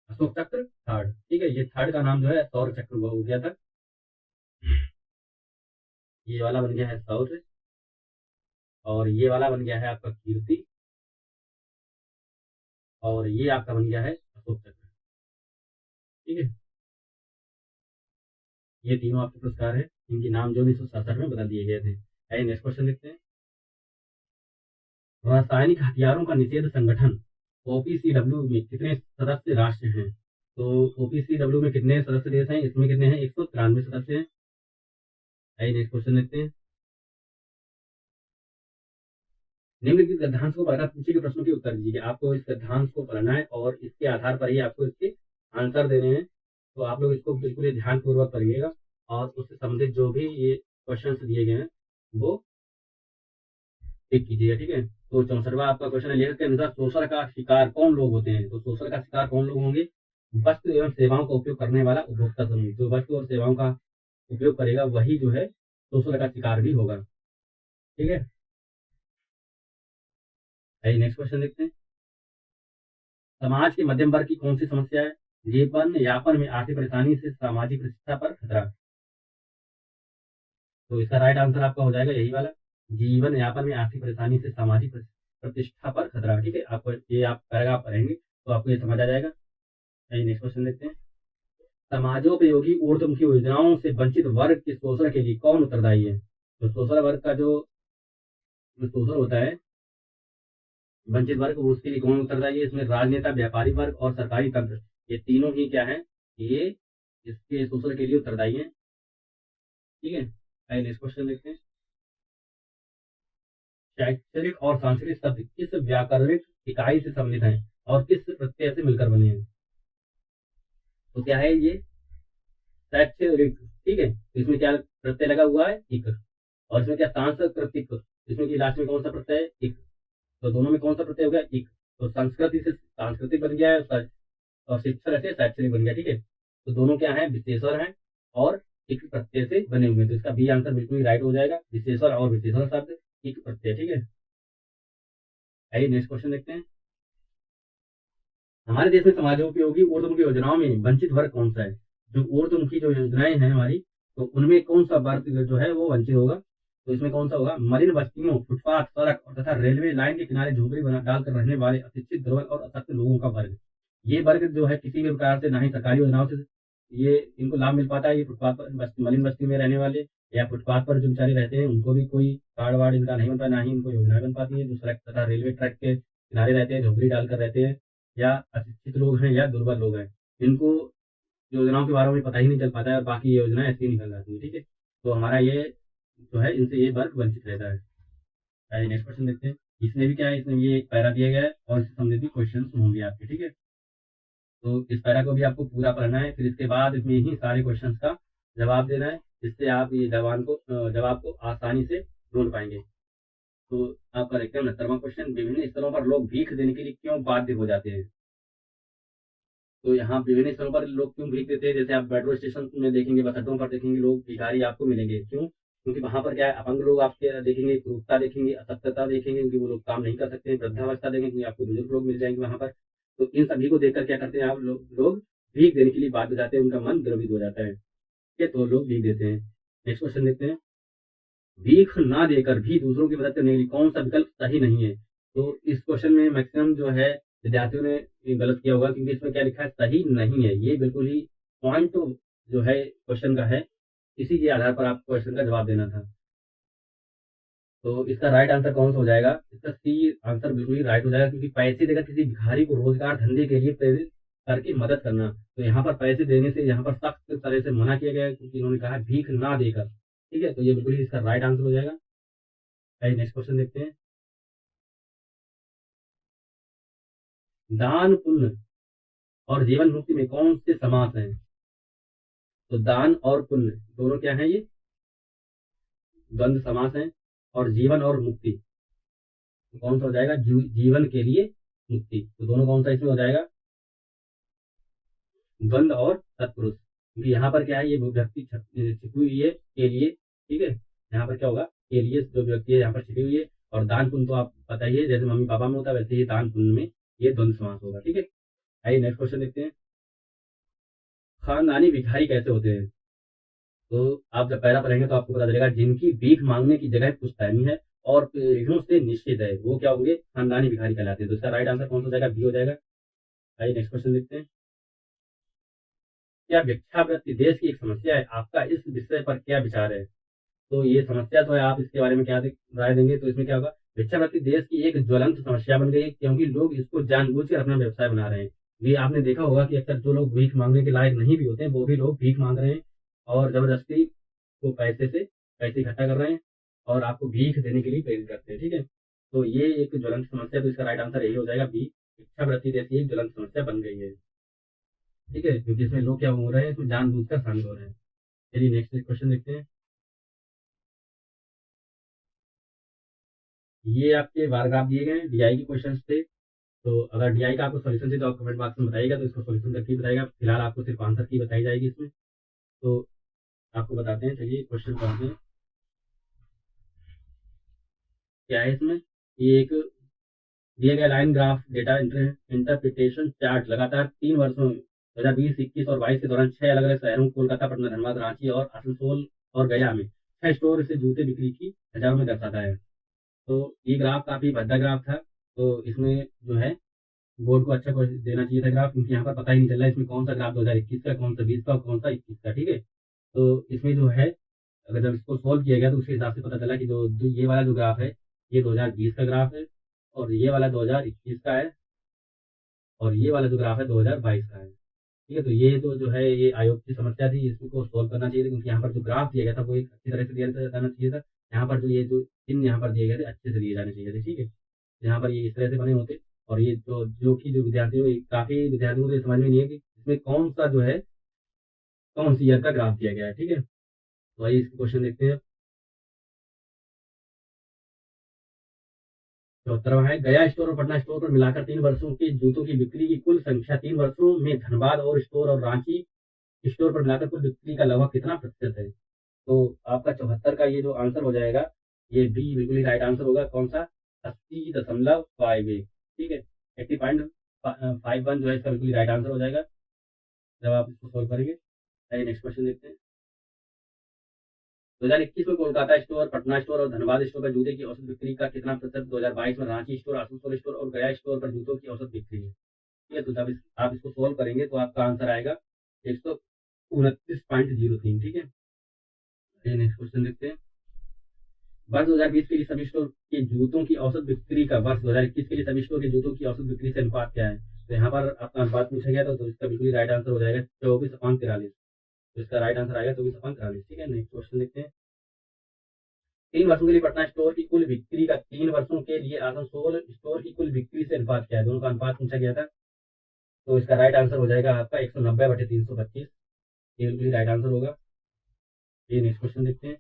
अशोक चक्र थर्ड। ठीक है, ये थर्ड का नाम जो है सौर चक्र हो गया था, ये वाला बन गया है सौर। और ये वाला बन गया है आपका कीर्ति, और ये आपका बन गया है अशोक चक्र। ठीक है, ये तीनों आपके पुरस्कार है, इनके नाम जो 1967 में बदल दिए गए थे। आइए नेक्स्ट क्वेश्चन देखते हैं। रासायनिक हथियारों का निषेध संगठन ओपीसीडब्ल्यू में कितने सदस्य राष्ट्र हैं? तो ओपीसीडब्ल्यू में कितने सदस्य देश हैं? इसमें कितने हैं? 193 सदस्य हैं। आइए नेक्स्ट क्वेश्चन देखते हैं। निम्नलिखित गद्यांश को पढ़कर पूछे गए प्रश्नों के उत्तर दीजिए। आपको इस गद्यांश को पढ़ना है और इसके आधार पर ही आपको इसके आंसर देने हैं। तो आप लोग इसको बिल्कुल ध्यानपूर्वक पढ़िएगा और उससे संबंधित जो भी ये क्वेश्चन दिए गए हैं वो टिक कीजिएगा। ठीक है, तो 64वां आपका क्वेश्चन है, लेखक के अनुसार शोषण का शिकार कौन लोग होते हैं? तो शोषण का शिकार कौन लोग होंगे? वस्तु एवं सेवाओं का उपयोग करने वाला उपभोक्ता समूह। जो वस्तु और सेवाओं का उपयोग करेगा वही जो है शोषण का शिकार भी होगा। ठीक है, आइए नेक्स्ट क्वेश्चन देखते हैं। समाज के मध्यम वर्ग की कौन सी समस्या है? जीवन यापन में आर्थिक परेशानी से सामाजिक प्रतिष्ठा पर खतरा। तो इसका राइट आंसर आपका हो जाएगा यही वाला, जीवन यापन में आर्थिक परेशानी से सामाजिक प्रतिष्ठा पर खतरा। ठीक है, आपको ये आप पैराग्राफ पढ़ेंगे तो आपको ये समझ आ जाएगा। आइए नेक्स्ट क्वेश्चन देखते हैं। समाजोपयोगी ऊर्ध्वमुखी योजनाओं से वंचित वर्ग के शोषण के लिए कौन उत्तरदायी है? तो शोषण वर्ग का जो शोषण होता है वंचित वर्ग, उसके लिए कौन उत्तरदायी है? इसमें राजनेता, व्यापारी वर्ग और सरकारी तंत्र, ये तीनों ही क्या है, ये इसके शोषण के लिए उत्तरदायी है। ठीक है, आइए नेक्स्ट क्वेश्चन देखते हैं। शैक्षणिक और सांस्कृतिक शब्द किस व्याकरणिक इकाई से सम्मिलित हैं और किस प्रत्यय से मिलकर बने हैं? तो क्या है ये शैक्षणिक। ठीक है, तो इसमें क्या प्रत्यय लगा हुआ है? इक। और इसमें क्या सांस्कृतिक, इसमें की लास्ट में कौन सा प्रत्यय है? इक। तो दोनों में कौन सा प्रत्यय हो गया? इक। तो संस्कृति से सांस्कृतिक बन गया है और शिक्षण से शैक्षणिक बन गया। ठीक है, तो दोनों क्या है? विशेषण है और इक प्रत्यय से बने हुए। तो इसका बी आंसर बिल्कुल ही राइट हो जाएगा, विशेषण और विशेषण शब्द इक प्रत्यय। ठीक है, आइए नेक्स्ट क्वेश्चन देखते हैं। हमारे देश में समाजोपयोगी ऊर्ध्वमुखी योजनाओं में वंचित वर्ग कौन सा है? जो ऊर्ध्वमुखी जो योजनाएं हैं हमारी, तो उनमें कौन सा वर्ग जो है वो वंचित होगा? तो इसमें कौन सा होगा? मलिन बस्तियों, फुटपाथ, सड़क और तथा रेलवे लाइन के किनारे झोपड़ी बना डालकर रहने वाले अशिक्षित, दुर्बल और अशक्त लोगों का वर्ग। ये वर्ग जो है किसी भी प्रकार से ना ही सरकारी योजनाओं से ये इनको लाभ मिल पाता है। ये फुटपाथ पर मलिन बस्ती में रहने वाले या फुटपाथ पर जो बेचारे रहते हैं उनको भी कोई कार्ड वार्ड इनका नहीं बनता, ना ही इनको योजनाएं बन पाती है। जो सड़क तथा रेलवे ट्रैक के किनारे रहते हैं, झोपड़ी डालकर रहते हैं, या अशिक्षित लोग हैं या दुर्बल लोग हैं, इनको योजनाओं के बारे में पता ही नहीं चल पाता है और बाकी योजनाएं ऐसी निकल जाती है। ठीक है, तो हमारा ये जो है इनसे ये वर्ग वंचित रहता है। आइए नेक्स्ट क्वेश्चन देखते हैं। इसमें भी क्या है, इसमें ये एक पैरा दिया गया है और इससे संबंधित क्वेश्चन होंगे आपके। ठीक है, तो इस पैरा को भी आपको पूरा पढ़ना है, फिर इसके बाद इसमें ही सारे क्वेश्चन का जवाब देना है, जिससे आप ये जवाब को आसानी से ढूंढ पाएंगे। तो आपका देखते हैं 69वां क्वेश्चन, विभिन्न स्तरों पर लोग भीख देने के लिए क्यों बाध्य हो जाते हैं? तो यहाँ विभिन्न स्थानों पर लोग क्यों भीख देते हैं? जैसे आप मेट्रो स्टेशन में देखेंगे, बस अड्डों पर देखेंगे, लोग भिखारी आपको मिलेंगे। क्यों? क्योंकि वहां पर क्या है, अपंग लोग आपके देखेंगे, क्रूरता देखेंगे, अशक्तता देखेंगे, क्योंकि वो लोग काम नहीं कर सकते। वृद्धावस्था देखेंगे, क्योंकि आपको बुजुर्ग लोग मिल जाएंगे वहां पर। तो इन सभी को देखकर क्या करते हैं आप लोग भीख देने के लिए बाध्य हो जाते हैं, उनका मन द्रवित हो जाता है। ठीक है, तो लोग भीख देते हैं। नेक्स्ट क्वेश्चन देखते हैं। भीख ना देकर भी दूसरों की मदद करने के लिए कौन सा विकल्प सही नहीं है? तो इस क्वेश्चन में मैक्सिमम जो है विद्यार्थियों ने ये गलत किया होगा, क्योंकि इसमें क्या लिखा है? सही नहीं है। ये बिल्कुल ही पॉइंट जो है क्वेश्चन का है, इसी के आधार पर आपको क्वेश्चन का जवाब देना था। तो इसका राइट आंसर कौन सा हो जाएगा? इसका सी आंसर बिल्कुल ही राइट हो जाएगा, क्योंकि पैसे देकर किसी भिखारी को रोजगार धंधे के लिए प्रेरित करके मदद करना। तो यहाँ पर पैसे देने से यहाँ पर सख्त तरह से मना किया गया है, क्योंकि इन्होंने कहा भीख ना देकर। ठीक है, तो ये बिल्कुल ही इसका राइट आंसर हो जाएगा। आइए नेक्स्ट क्वेश्चन देखते हैं। दान, पुण्य और जीवन मुक्ति में कौन से समास हैं? तो दान और पुण्य दोनों क्या है? ये द्वंद्व समास हैं। और जीवन और मुक्ति तो कौन सा हो जाएगा? जीवन के लिए मुक्ति। तो दोनों कौन सा इसमें हो जाएगा? द्वंद्व और तत्पुरुष। क्योंकि यहाँ पर क्या है, ये व्यक्ति छिपी हुई है के लिए। ठीक है, यहाँ पर क्या होगा? के लिए जो व्यक्ति है यहाँ पर छिपी हुई है। और दान पुण्य तो आप पता ही है, जैसे मम्मी पापा में होता है वैसे ही दान पुण्य में ये द्वंद्व समास होगा। ठीक है, आइए नेक्स्ट क्वेश्चन देखते हैं। खानदानी भिखारी कैसे होते हैं? तो आप जब पहला पढ़ेंगे तो आपको पता चलेगा, जिनकी भीख मांगने की जगह पुश्तैनी है और पीढ़ियों से निश्चित है, वो क्या होंगे? खानदानी भिखारी कहलाते हैं। तो इसका राइट आंसर कौन सा हो जाएगा? बी हो जाएगा। आइए नेक्स्ट क्वेश्चन देखते हैं। क्या भिक्षावृत्ति देश की एक समस्या है? आपका इस विषय पर क्या विचार है? तो ये समस्या तो है, आप इसके बारे में क्या राय देंगे? तो इसमें क्या होगा? भिक्षावृत्ति देश की एक ज्वलंत समस्या बन गई है, क्योंकि लोग इसको जानबूझकर अपना व्यवसाय बना रहे हैं। ये आपने देखा होगा कि अक्सर जो लोग भीख मांगने के लायक नहीं भी होते हैं, वो भी लोग भीख मांग रहे हैं और जबरदस्ती को पैसे इकट्ठा कर रहे हैं और आपको भीख देने के लिए प्रेरित करते हैं। ठीक है, तो ये एक ज्वलंत समस्या, तो इसका राइट आंसर यही हो जाएगा, बी। भिक्षावृत्ति देश की एक ज्वलंत समस्या बन गई है। ठीक है, क्योंकि इसमें लोग क्या हो रहे हैं? इसमें जानबूझकर शामिल हो रहे हैं। चलिए नेक्स्ट क्वेश्चन देखते हैं। ये आपके बारग्राफ दिए गए हैं, डीआई के क्वेश्चन थे। तो अगर डीआई का आपको सॉल्यूशन चाहिए तो आप कमेंट बॉक्स में बताइएगा, तो इसको सॉल्यूशन करके बताइएगा। फिलहाल आपको सिर्फ आंसर की बताई जाएगी इसमें। तो आपको बताते हैं, चलिए क्वेश्चन पढ़ते हैं। क्या है इसमें? ये एक दिया गया line graph data interpretation chart लगातार 3 वर्षों 2020, 21 और 22 के दौरान 6 अलग-अलग शहरों कोलकाता, पटना, धनबाद, रांची और आसनसोल और गया में 6 स्टोर से जूते बिक्री की हजारों में दर्शाता है। तो ये ग्राफ काफी भद्दा ग्राफ था। तो इसमें जो है बोर्ड को अच्छा देना चाहिए था ग्राफ, क्योंकि यहाँ पर पता ही नहीं चल रहा है इसमें कौन सा ग्राफ 2021 का, कौन सा 20 का और कौन सा 21 का। ठीक है, तो इसमें जो है अगर जब इसको सोल्व किया गया तो उसके हिसाब से पता चला कि जो ये वाला जो ग्राफ है ये 2020 का ग्राफ है और ये वाला 2021 का है और ये वाला जो ग्राफ है 2022 का है। ठीक है, तो ये तो जो है ये आयोग की समस्या थी, इसको सोल्व करना चाहिए था, क्योंकि यहाँ पर जो ग्राफ दिया गया था वो एक अच्छी तरह से दिया जाना चाहिए था। यहाँ पर जो ये जो चिन्ह यहाँ पर दिए गए थे अच्छे से दिए जाने चाहिए थे। ठीक है, यहाँ पर ये इस तरह से बने होते और ये जो विद्यार्थियों, काफी विद्यार्थियों को ये समझ में नहीं है कि इसमें कौन सा जो है कौन सी ईयर का ग्राफ दिया गया है। ठीक है, तो आइए इसके क्वेश्चन देखते हैं। 74वां है, गया स्टोर और पटना स्टोर पर मिलाकर 3 वर्षों के जूतों की बिक्री की कुल संख्या 3 वर्षों में धनबाद और स्टोर और रांची स्टोर पर मिलाकर कुल बिक्री का लगभग कितना प्रतिशत है? तो आपका 74 का ये जो आंसर हो जाएगा, ये बी बिल्कुल ही राइट आंसर होगा। कौन सा? 80.51। ठीक है, 80.51 जो है इसका बिल्कुल राइट आंसर हो जाएगा जब आप इसको सोल्व करेंगे। चलिए नेक्स्ट क्वेश्चन देखते हैं। 2021 में कोलकाता स्टोर, पटना स्टोर और धनबाद स्टोर पर जूते की औसत बिक्री का कितना प्रतिशत? 2022 में रांची स्टोर, आसनसोल स्टोर और गया स्टोर पर जूतों की औसत बिक्री है। ठीक है, तो जब आप इसको सोल्व करेंगे तो आपका आंसर आएगा 129.03। ठीक है, नेक्स्ट क्वेश्चन देखते हैं। वर्ष 2020 के लिए सभी स्टोर के जूतों की औसत बिक्री का वर्ष 2021 के लिए सभी स्टोर के जूतों की औसत बिक्री से अनुपात क्या है? तो यहाँ पर आपका अनुपात पूछा गया था, तो इसका बिल्कुल राइट आंसर हो जाएगा 24/43। तो इसका राइट आंसर आएगा 24/43। ठीक है, नेक्स्ट क्वेश्चन देखते हैं। 3 वर्षों के लिए पटना स्टोर की कुल बिक्री का 3 वर्षों के लिए आसनसोल स्टोर की कुल बिक्री से अनुपात क्या है? दोनों का अनुपात पूछा गया था, तो इसका राइट आंसर हो जाएगा आपका 190/325। ये बिल्कुल राइट आंसर होगा। ये नेक्स्ट क्वेश्चन देखते हैं।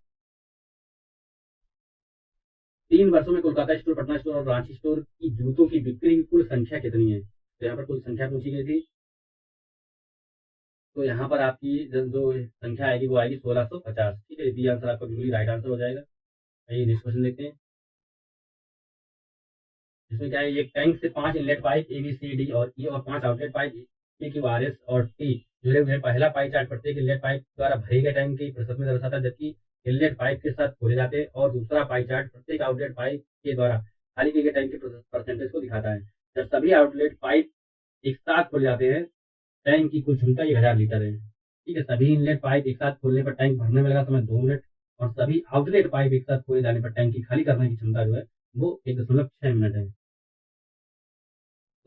3 वर्षों में कोलकाता स्टोर, पटना स्टोर और रांची स्टोर की जूतों की बिक्री की कुल संख्या कितनी है? तो यहाँ पर कुल संख्या पूछी गई थी, तो यहाँ पर आपकी जो संख्या आएगी वो आएगी 1650। ठीक है, बी आंसर आपका बिल्कुल राइट आंसर हो जाएगा। आइए नेक्स्ट क्वेश्चन देखते हैं। इसमें क्या है? एक टैंक से 5 inlet pipe A B C D और ई और 5 outlet pipe P Q R S और टी जुड़े हुए हैं। पहला पाई चार्ट प्रत्येक इनलेट पाइप द्वारा भरे गए टैंक के प्रतिशत में दर्शाता है, जबकि इनलेट पाइप के साथ खोले जाते हैं। और दूसरा पाई चार्ट प्रत्येक आउटलेट पाइप के द्वारा खाली किए गए टैंक के परसेंटेज को दिखाता है। जब सभी आउटलेट पाइप एक साथ खोले जाते हैं, टैंक की कुल क्षमता 1000 लीटर है। ठीक है, सभी इनलेट पाइप एक साथ खोलने पर टैंक भरने में लगा समय 2 मिनट और सभी आउटलेट पाइप एक साथ खोले जाने पर टैंक की खाली करने की क्षमता जो है वो 1.6 मिनट है।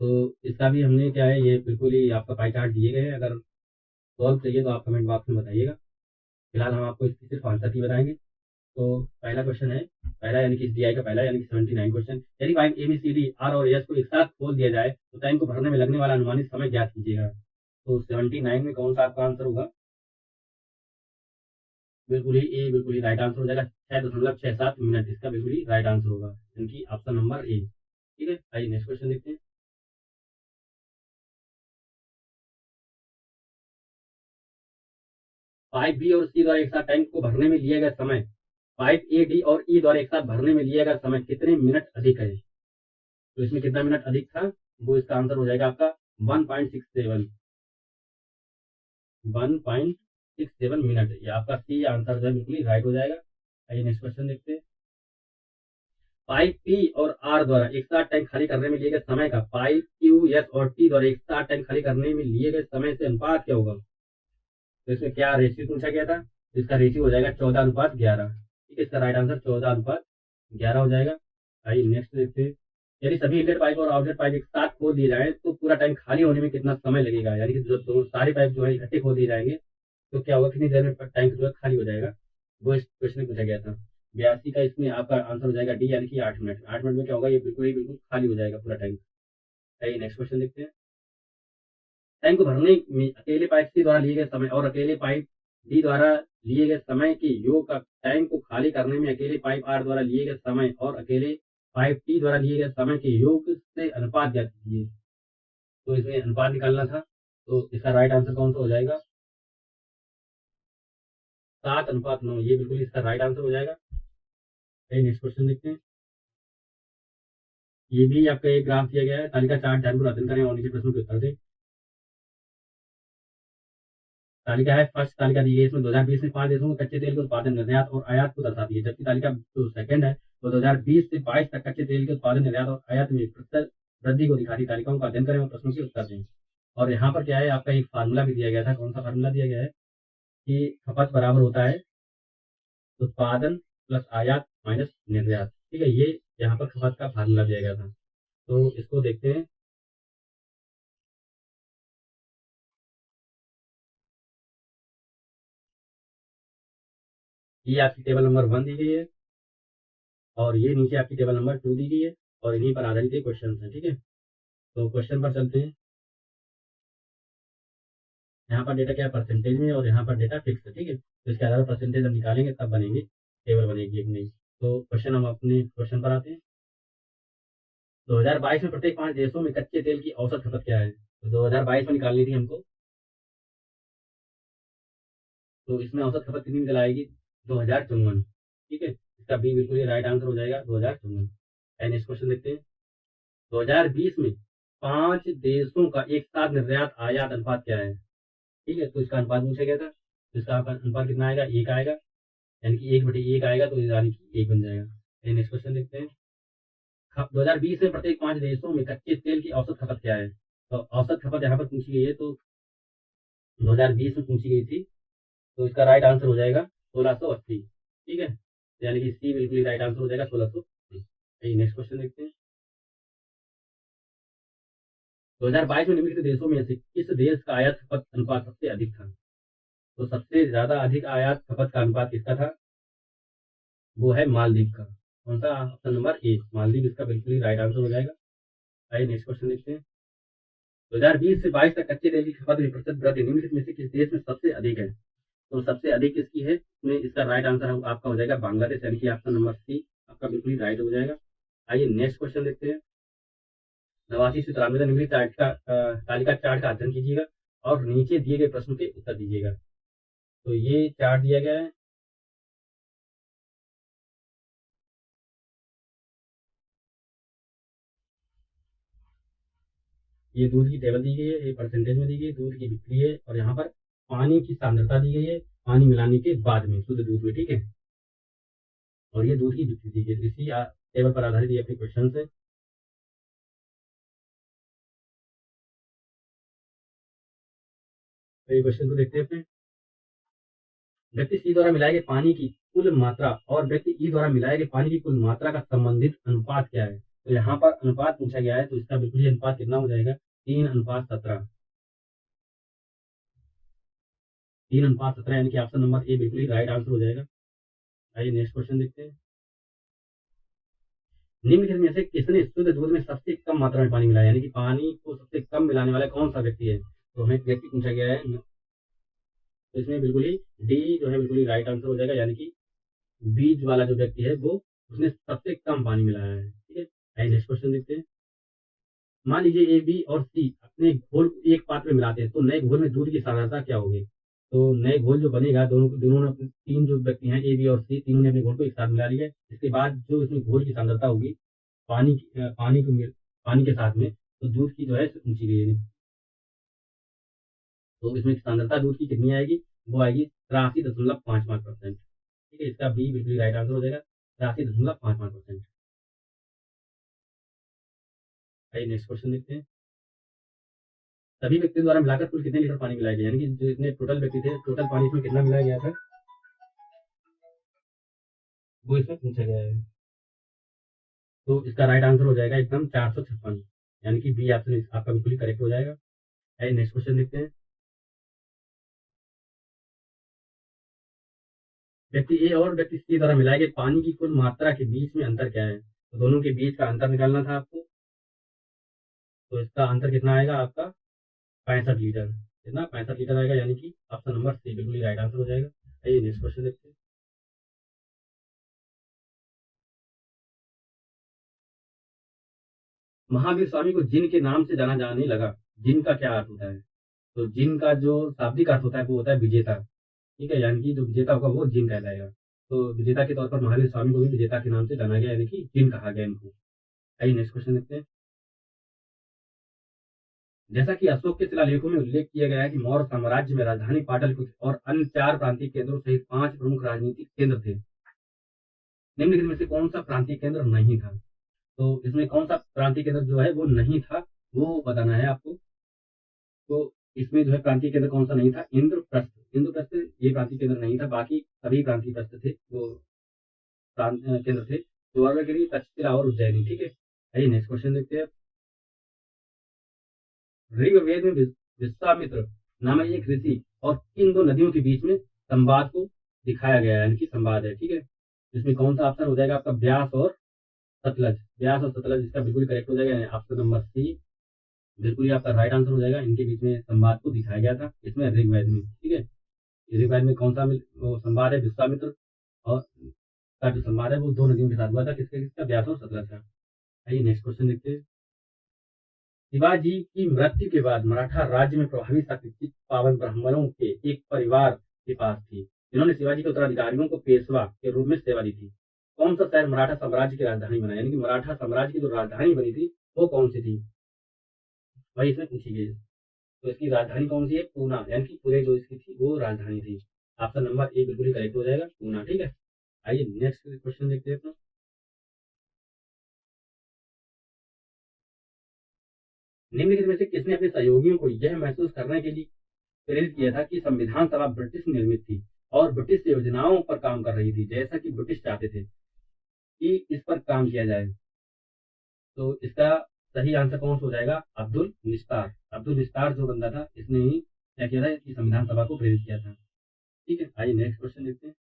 तो इसका भी हमने क्या है, ये बिल्कुल ही आपका पाई चार्ट दिए गए हैं। अगर सॉल्व चाहिए तो आप कमेंट बॉक्स में बताइएगा। फिलहाल हम आपको इसकी सिर्फ आंसर ही बताएंगे। तो पहला क्वेश्चन है, पहला यानी कि डीआई का पहला यानी कि 79 क्वेश्चन। यदि pipe A B C D R और एस को एक साथ खोल दिया जाए तो टैंक को भरने में लगने वाला अनुमानित समय ज्ञात कीजिएगा। तो 79 में कौन सा आपका आंसर होगा? बिल्कुल ही ए बिल्कुल ही राइट आंसर हो जाएगा। 6.67 मिनट इसका बिल्कुल ही राइट आंसर होगा, यानी कि ऑप्शन नंबर ए। ठीक है, आइए नेक्स्ट क्वेश्चन देखते हैं। पाइप बी और सी द्वारा एक साथ टैंक को भरने में लिया गया समय, पाइप ए डी और ई द्वारा एक साथ भरने में लिया गया समय कितने मिनट अधिक है? तो इसमें कितना मिनट अधिक था? वो इसका आंसर हो जाएगा आपका 1.67 मिनट। ये आपका सी आंसर जो है बिल्कुल ही राइट हो जाएगा। आइए नेक्स्ट क्वेश्चन देखते हैं। पाइप पी और आर द्वारा एक साथ टैंक खाली करने में लिए गए समय का पाइप क्यू एस और टी द्वारा एक साथ टैंक खाली करने में लिए गए समय से अनुपात क्या होगा। तो इसमें क्या रेशियो पूछा गया था, इसका रेशियो हो जाएगा 14:11। ठीक है, इसका राइट आंसर 14:11 हो जाएगा। आइए नेक्स्ट देखते हैं। यदि सभी इनलेट पाइप और आउटलेट पाइप एक साथ खोल दिए जाए तो पूरा टैंक खाली होने में कितना समय लगेगा, यानी कि जो दो सारे पाइप जो है इकट्ठे खोल दिए जाएंगे तो क्या होगा, कितनी देर में टैंक जो है खाली हो जाएगा। वो इस क्वेश्चन में पूछा गया था। 82 का इसमें आपका आंसर हो जाएगा डी, यानी कि 8 मिनट। 8 मिनट में क्या होगा, ये बिल्कुल ही बिल्कुल खाली हो जाएगा पूरा टैंक। आइए नेक्स्ट क्वेश्चन देखते हैं। टैंक को भरने में अकेले पाइप सी द्वारा लिए गए समय और अकेले पाइप डी द्वारा लिए गए समय के योग का टैंक को खाली करने में अकेले पाइप आर द्वारा लिए गए समय और अकेले पाइप टी द्वारा लिए गए समय के योग से अनुपात ज्ञात कीजिए। तो इसमें अनुपात निकालना था, तो इसका राइट आंसर कौन सा हो जाएगा, 7:9। ये बिल्कुल इसका राइट आंसर हो जाएगा। नेक्स्ट क्वेश्चन देखते हैं। ये भी आपका एक ग्राफ दिया गया है, तालिका चार्ट ध्यानपूर्वक अध्ययन करें और नीचे प्रश्नों के उत्तर दें। तालिका है, फर्स्ट तालिका दी गई है इसमें 2020 में 5 देशों में कच्चे तेल के उत्पादन, निर्यात और आयात को दर्शाती है, जबकि तालिका जो सेकंड है वो 2020 से 22 तक कच्चे तेल के उत्पादन, निर्यात और आयात में प्रतिशत वृद्धि को दिखाती तालिकाओं का अध्ययन करें और प्रश्नों के उत्तर दें। और यहाँ पर क्या है, आपका एक फार्मूला भी दिया गया था। कौन सा फार्मूला दिया गया है कि खपत बराबर होता है उत्पादन प्लस आयात माइनस निर्यात। ठीक है, ये यहाँ पर खपत का फार्मूला दिया गया था, तो इसको देखते हैं। ये आपकी टेबल नंबर 1 दी गई है और ये नीचे आपकी टेबल नंबर 2 दी गई है और इन्हीं पर आधारित ये क्वेश्चन है। ठीक है, तो क्वेश्चन पर चलते हैं। यहाँ पर डेटा क्या है, परसेंटेज में, और यहाँ पर डेटा फिक्स है। ठीक है, तो इसके आधार पर परसेंटेज हम निकालेंगे तब बनेंगे, टेबल बनेगी एक नई। तो क्वेश्चन, हम अपने क्वेश्चन पर आते हैं। 2022 में प्रत्येक 5 देशों में कच्चे तेल की औसत खपत क्या है। तो 2022 में निकालनी थी हमको, तो इसमें औसत खपत कितनी निकल आएगी, 2054। ठीक है, इसका बी बिल्कुल ही राइट आंसर हो जाएगा, 2054। नेक्स्ट क्वेश्चन देखते हैं। 2020 में 5 देशों का एक साथ निर्यात आयात अनुपात क्या है। ठीक है, तो इसका अनुपात पूछा गया था, तो इसका अनुपात कितना आएगा, 1 आएगा, यानी कि 1/1 आएगा, तो यानी कि 1 बन जाएगा। नेक्स्ट क्वेश्चन देखते हैं। 2020 में प्रत्येक 5 देशों में कच्चे तेल की औसत खपत क्या है। तो औसत खपत यहाँ पर पूछी गई है, तो 2020 में पूछी गई थी, तो इसका राइट आंसर हो जाएगा 1680। ठीक है, यानी कि सी बिल्कुल राइट आंसर हो जाएगा 1680। नेक्स्ट क्वेश्चन देखते हैं। 2022 में निम्नलिखित देशों में से किस देश का आयात खपत अनुपात सबसे अधिक था। तो सबसे ज्यादा अधिक आयात खपत का अनुपात किसका था, वो है मालदीव का। कौन सा, ऑप्शन नंबर ए, मालदीव इसका बिल्कुल ही राइट आंसर हो जाएगा। आइए नेक्स्ट क्वेश्चन देखते हैं। 2020 से 22 तक कच्चे तेल की खपत में प्रतिशत वृद्धि निम्नलिखित में से किस देश में सबसे अधिक है। तो सबसे अधिक किसकी है, इसमें इसका राइट आंसर आपका हो जाएगा बांग्लादेश, यानी कि ऑप्शन नंबर सी आपका बिल्कुल ही राइट हो जाएगा। आइए नेक्स्ट क्वेश्चन देखते हैं। 89 से 93 निम्नलिखित तालिका चार्ट का अध्ययन कीजिएगा और नीचे दिए गए प्रश्न के उत्तर दीजिएगा। तो ये चार्ट दिया गया है। ये दूध की टेबल दी गई है, ये परसेंटेज में दी गई है, दूध की बिक्री है, और यहाँ पर पानी की सांद्रता दी गई है पानी मिलाने के बाद में शुद्ध दूध में। ठीक है, और ये दूध की बिक्री दी गई है। इसी टेबल पर आधारित ये अपने क्वेश्चन है। तो ये क्वेश्चन को देखते हैं अपने। व्यक्ति सी द्वारा मिलाए गए पानी की कुल मात्रा और व्यक्ति ई द्वारा मिलाए गए पानी की कुल मात्रा का संबंधित अनुपात क्या है। तो यहाँ पर अनुपात पूछा गया है, तो इसका बिल्कुल ही अनुपात कितना हो जाएगा, 3:17। 3:17, यानी कि ऑप्शन नंबर ए बिल्कुल ही राइट आंसर हो जाएगा। आइए नेक्स्ट क्वेश्चन देखते हैं। निम्नलिखित में से किसने शुद्ध दूध में सबसे कम मात्रा में पानी मिलाया, यानी कि पानी को सबसे कम मिलाने वाला कौन सा व्यक्ति है। तो हमें व्यक्ति पूछा गया है, तो इसमें बिल्कुल ही डी जो है बिल्कुल ही राइट आंसर हो जाएगा, यानी कि बीज वाला जो व्यक्ति है वो उसने सबसे कम पानी मिलाया है। ठीक है, आइए नेक्स्ट क्वेश्चन देखते हैं। मान लीजिए ए बी और सी अपने घोल को एक पात्र में मिलाते हैं, तो नए घोल में दूध की सांद्रता क्या होगी। तो नए घोल जो बनेगा, दोनों ने तीन जो व्यक्ति हैं ए बी और सी, तीनों ने अपने घोल को एक साथ मिला लिया। इसके बाद जो इसमें घोल की सांद्रता होगी पानी पानी के साथ में, तो दूध की जो है ऊंची गई। तो इसमें सांद्रता दूध की कितनी आएगी, वो आएगी 83.55%। ठीक है, इसका बी बिल्कुल राइट आंसर हो जाएगा, 83.55%। आइए नेक्स्ट क्वेश्चन देखते हैं। सभी व्यक्तियों द्वारा मिलाकर कुल कितने लीटर पानी मिलाया गया, यानी कि जितने टोटल व्यक्ति थे, टोटल पानी इसमें कितना मिलाया गया था, वो इसमें पूछा गया है। तो इसका राइट आंसर हो जाएगा एकदम 456, यानी कि बी ऑप्शन आपका बिल्कुल ही करेक्ट हो जाएगा। आइए नेक्स्ट क्वेश्चन देखते हैं। व्यक्ति ए और व्यक्ति सी द्वारा मिलाए गए पानी की कुल मात्रा के बीच में अंतर क्या है, तो दोनों के बीच का अंतर निकालना था आपको। तो इसका अंतर कितना आएगा आपका 65 लीटर, कितना 65 लीटर आएगा, यानी कि ऑप्शन नंबर सी बिल्कुल ही राइट आंसर हो जाएगा। आइए नेक्स्ट क्वेश्चन देखते हैं। महावीर स्वामी को जिन के नाम से जाना जाने लगा, जिन का क्या अर्थ होता है, तो जिन का जो शाब्दिक अर्थ होता है वो होता है विजेता, ठीक है, यानी कि जो विजेता होगा वो जिन कहलाएगा। तो विजेता के तौर पर महावीर स्वामी को भी विजेता के नाम से जाना गया, यानी कि जिन कहा गया इनको। आइए नेक्स्ट क्वेश्चन देखते हैं। जैसा कि अशोक के शिलालेखों में उल्लेख किया गया है कि मौर्य साम्राज्य में राजधानी पाटलिपुत्र और अन्य 4 प्रांतीय केंद्रों सहित 5 प्रमुख राजनीतिक केंद्र थे। निम्नलिखित में से कौन सा प्रांतीय केंद्र नहीं था, तो इसमें कौन सा प्रांतीय केंद्र जो है वो नहीं था, वो बताना है आपको। तो इसमें जो है प्रांतीय केंद्र कौन सा नहीं था, इंद्रप्रस्थ, इंद्रप्रस्थ ये प्रांतीय केंद्र नहीं था, बाकी सभी प्रांतीय प्रस्थ थे, वो केंद्र थे, सुवर्णगिरी, तक्षशिला और उज्जैनी, ठीक है। आइए नेक्स्ट क्वेश्चन देखते हैं। ऋग्वेद में विश्वामित्र नामक एक ऋषि और किन दो नदियों के बीच में संवाद को दिखाया गया है, यानी कि संवाद है, ठीक है। इसमें कौन सा ऑप्शन हो जाएगा आपका, ब्यास और सतलज, ब्यास और सतलज इसका बिल्कुल करेक्ट हो जाएगा, ऑप्शन नंबर सी बिल्कुल ही आपका राइट आंसर हो जाएगा। इनके बीच में संवाद को दिखाया गया था इसमें ऋग्वेद में, ठीक है। ऋग्वेद में कौन सा वो संवाद है, विश्वामित्र और का जो संवाद है वो 2 नदियों के साथ हुआ था, किसका किसका, ब्यास और सतलज का। आइए नेक्स्ट क्वेश्चन देखते हैं। शिवाजी की मृत्यु के बाद मराठा राज्य में प्रभावी शक्ति पावन ब्राह्मणों के एक परिवार के पास थी, जिन्होंने शिवाजी के उत्तराधिकारियों को पेशवा के रूप में सेवा दी थी। कौन सा शहर मराठा साम्राज्य की राजधानी बना, यानी कि मराठा साम्राज्य की जो राजधानी बनी थी वो कौन सी थी, वही इसमें पूछी गई है। तो इसकी राजधानी कौन सी है, पूना, यानी कि पूरे जो इसकी थी वो राजधानी थी। ऑप्शन नंबर ए बिल्कुल ही करेक्ट हो जाएगा, पूना, ठीक है। आइए नेक्स्ट क्वेश्चन देखते हैं अपना। निम्नलिखित में से किसने अपने सहयोगियों को यह महसूस करने के लिए प्रेरित किया था कि संविधान सभा ब्रिटिश निर्मित थी और ब्रिटिश योजनाओं पर काम कर रही थी, जैसा कि ब्रिटिश चाहते थे कि इस पर काम किया जाए। तो इसका सही आंसर कौन सा हो जाएगा, अब्दुल निस्तार, अब्दुल निस्तार जो बंदा था इसने ही क्या किया था कि संविधान सभा को प्रेरित किया था, ठीक है। आइए नेक्स्ट क्वेश्चन देखते हैं।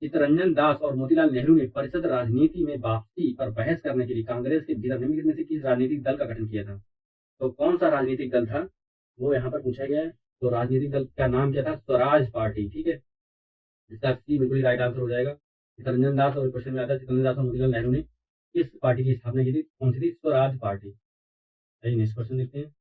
चित्तरंजन दास और मोतीलाल नेहरू ने परिषद राजनीति में वापसी पर बहस करने के लिए कांग्रेस के भीतर निम्नलिखित में से किस राजनीतिक दल का गठन किया था, तो कौन सा राजनीतिक दल था वो यहाँ पर पूछा गया है। तो राजनीतिक दल का नाम क्या था, स्वराज पार्टी, ठीक है। इसका सी बिल्कुल राइट आंसर हो जाएगा। चित्तरंजन दास और क्वेश्चन में आता है चित्तरंजन दास और मोतीलाल नेहरू ने किस पार्टी की स्थापना की थी, कौन सी थी, स्वराज पार्टी। आइए नेक्स्ट क्वेश्चन देखते हैं।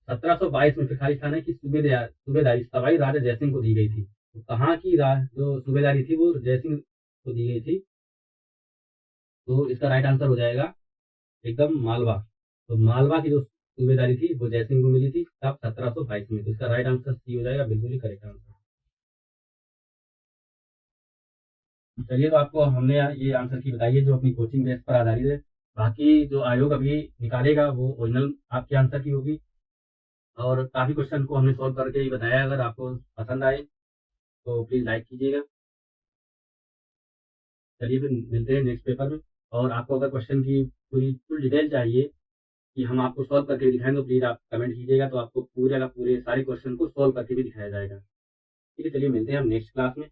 1722 में खालिस्तान की सूबेदारी सवाई राजा जयसिंह को दी गई थी, तो कहाँ की जो सूबेदारी थी वो जयसिंह को दी गई थी, तो इसका राइट आंसर हो जाएगा एकदम मालवा। तो मालवा की जो सूबेदारी थी वो जयसिंह को मिली थी तब 1722 में, तो इसका राइट आंसर सी हो जाएगा, बिल्कुल ही करेक्ट आंसर। चलिए, तो आपको हमने ये आंसर की बताई है जो अपनी कोचिंग बेस पर आधारित है। बाकी जो आयोग अभी निकालेगा वो ओरिजिनल आपके आंसर की होगी, और काफी क्वेश्चन को हमने सॉल्व करके ही बताया। अगर आपको पसंद आए तो प्लीज लाइक कीजिएगा। चलिए फिर मिलते हैं नेक्स्ट पेपर में। और आपको अगर क्वेश्चन की पूरी फुल डिटेल चाहिए कि हम आपको सॉल्व करके दिखाएं तो प्लीज आप कमेंट कीजिएगा, तो आपको पूरे का पूरे सारे क्वेश्चन को सॉल्व करके भी दिखाया जाएगा, ठीक है। चलिए मिलते हैं हम नेक्स्ट क्लास में।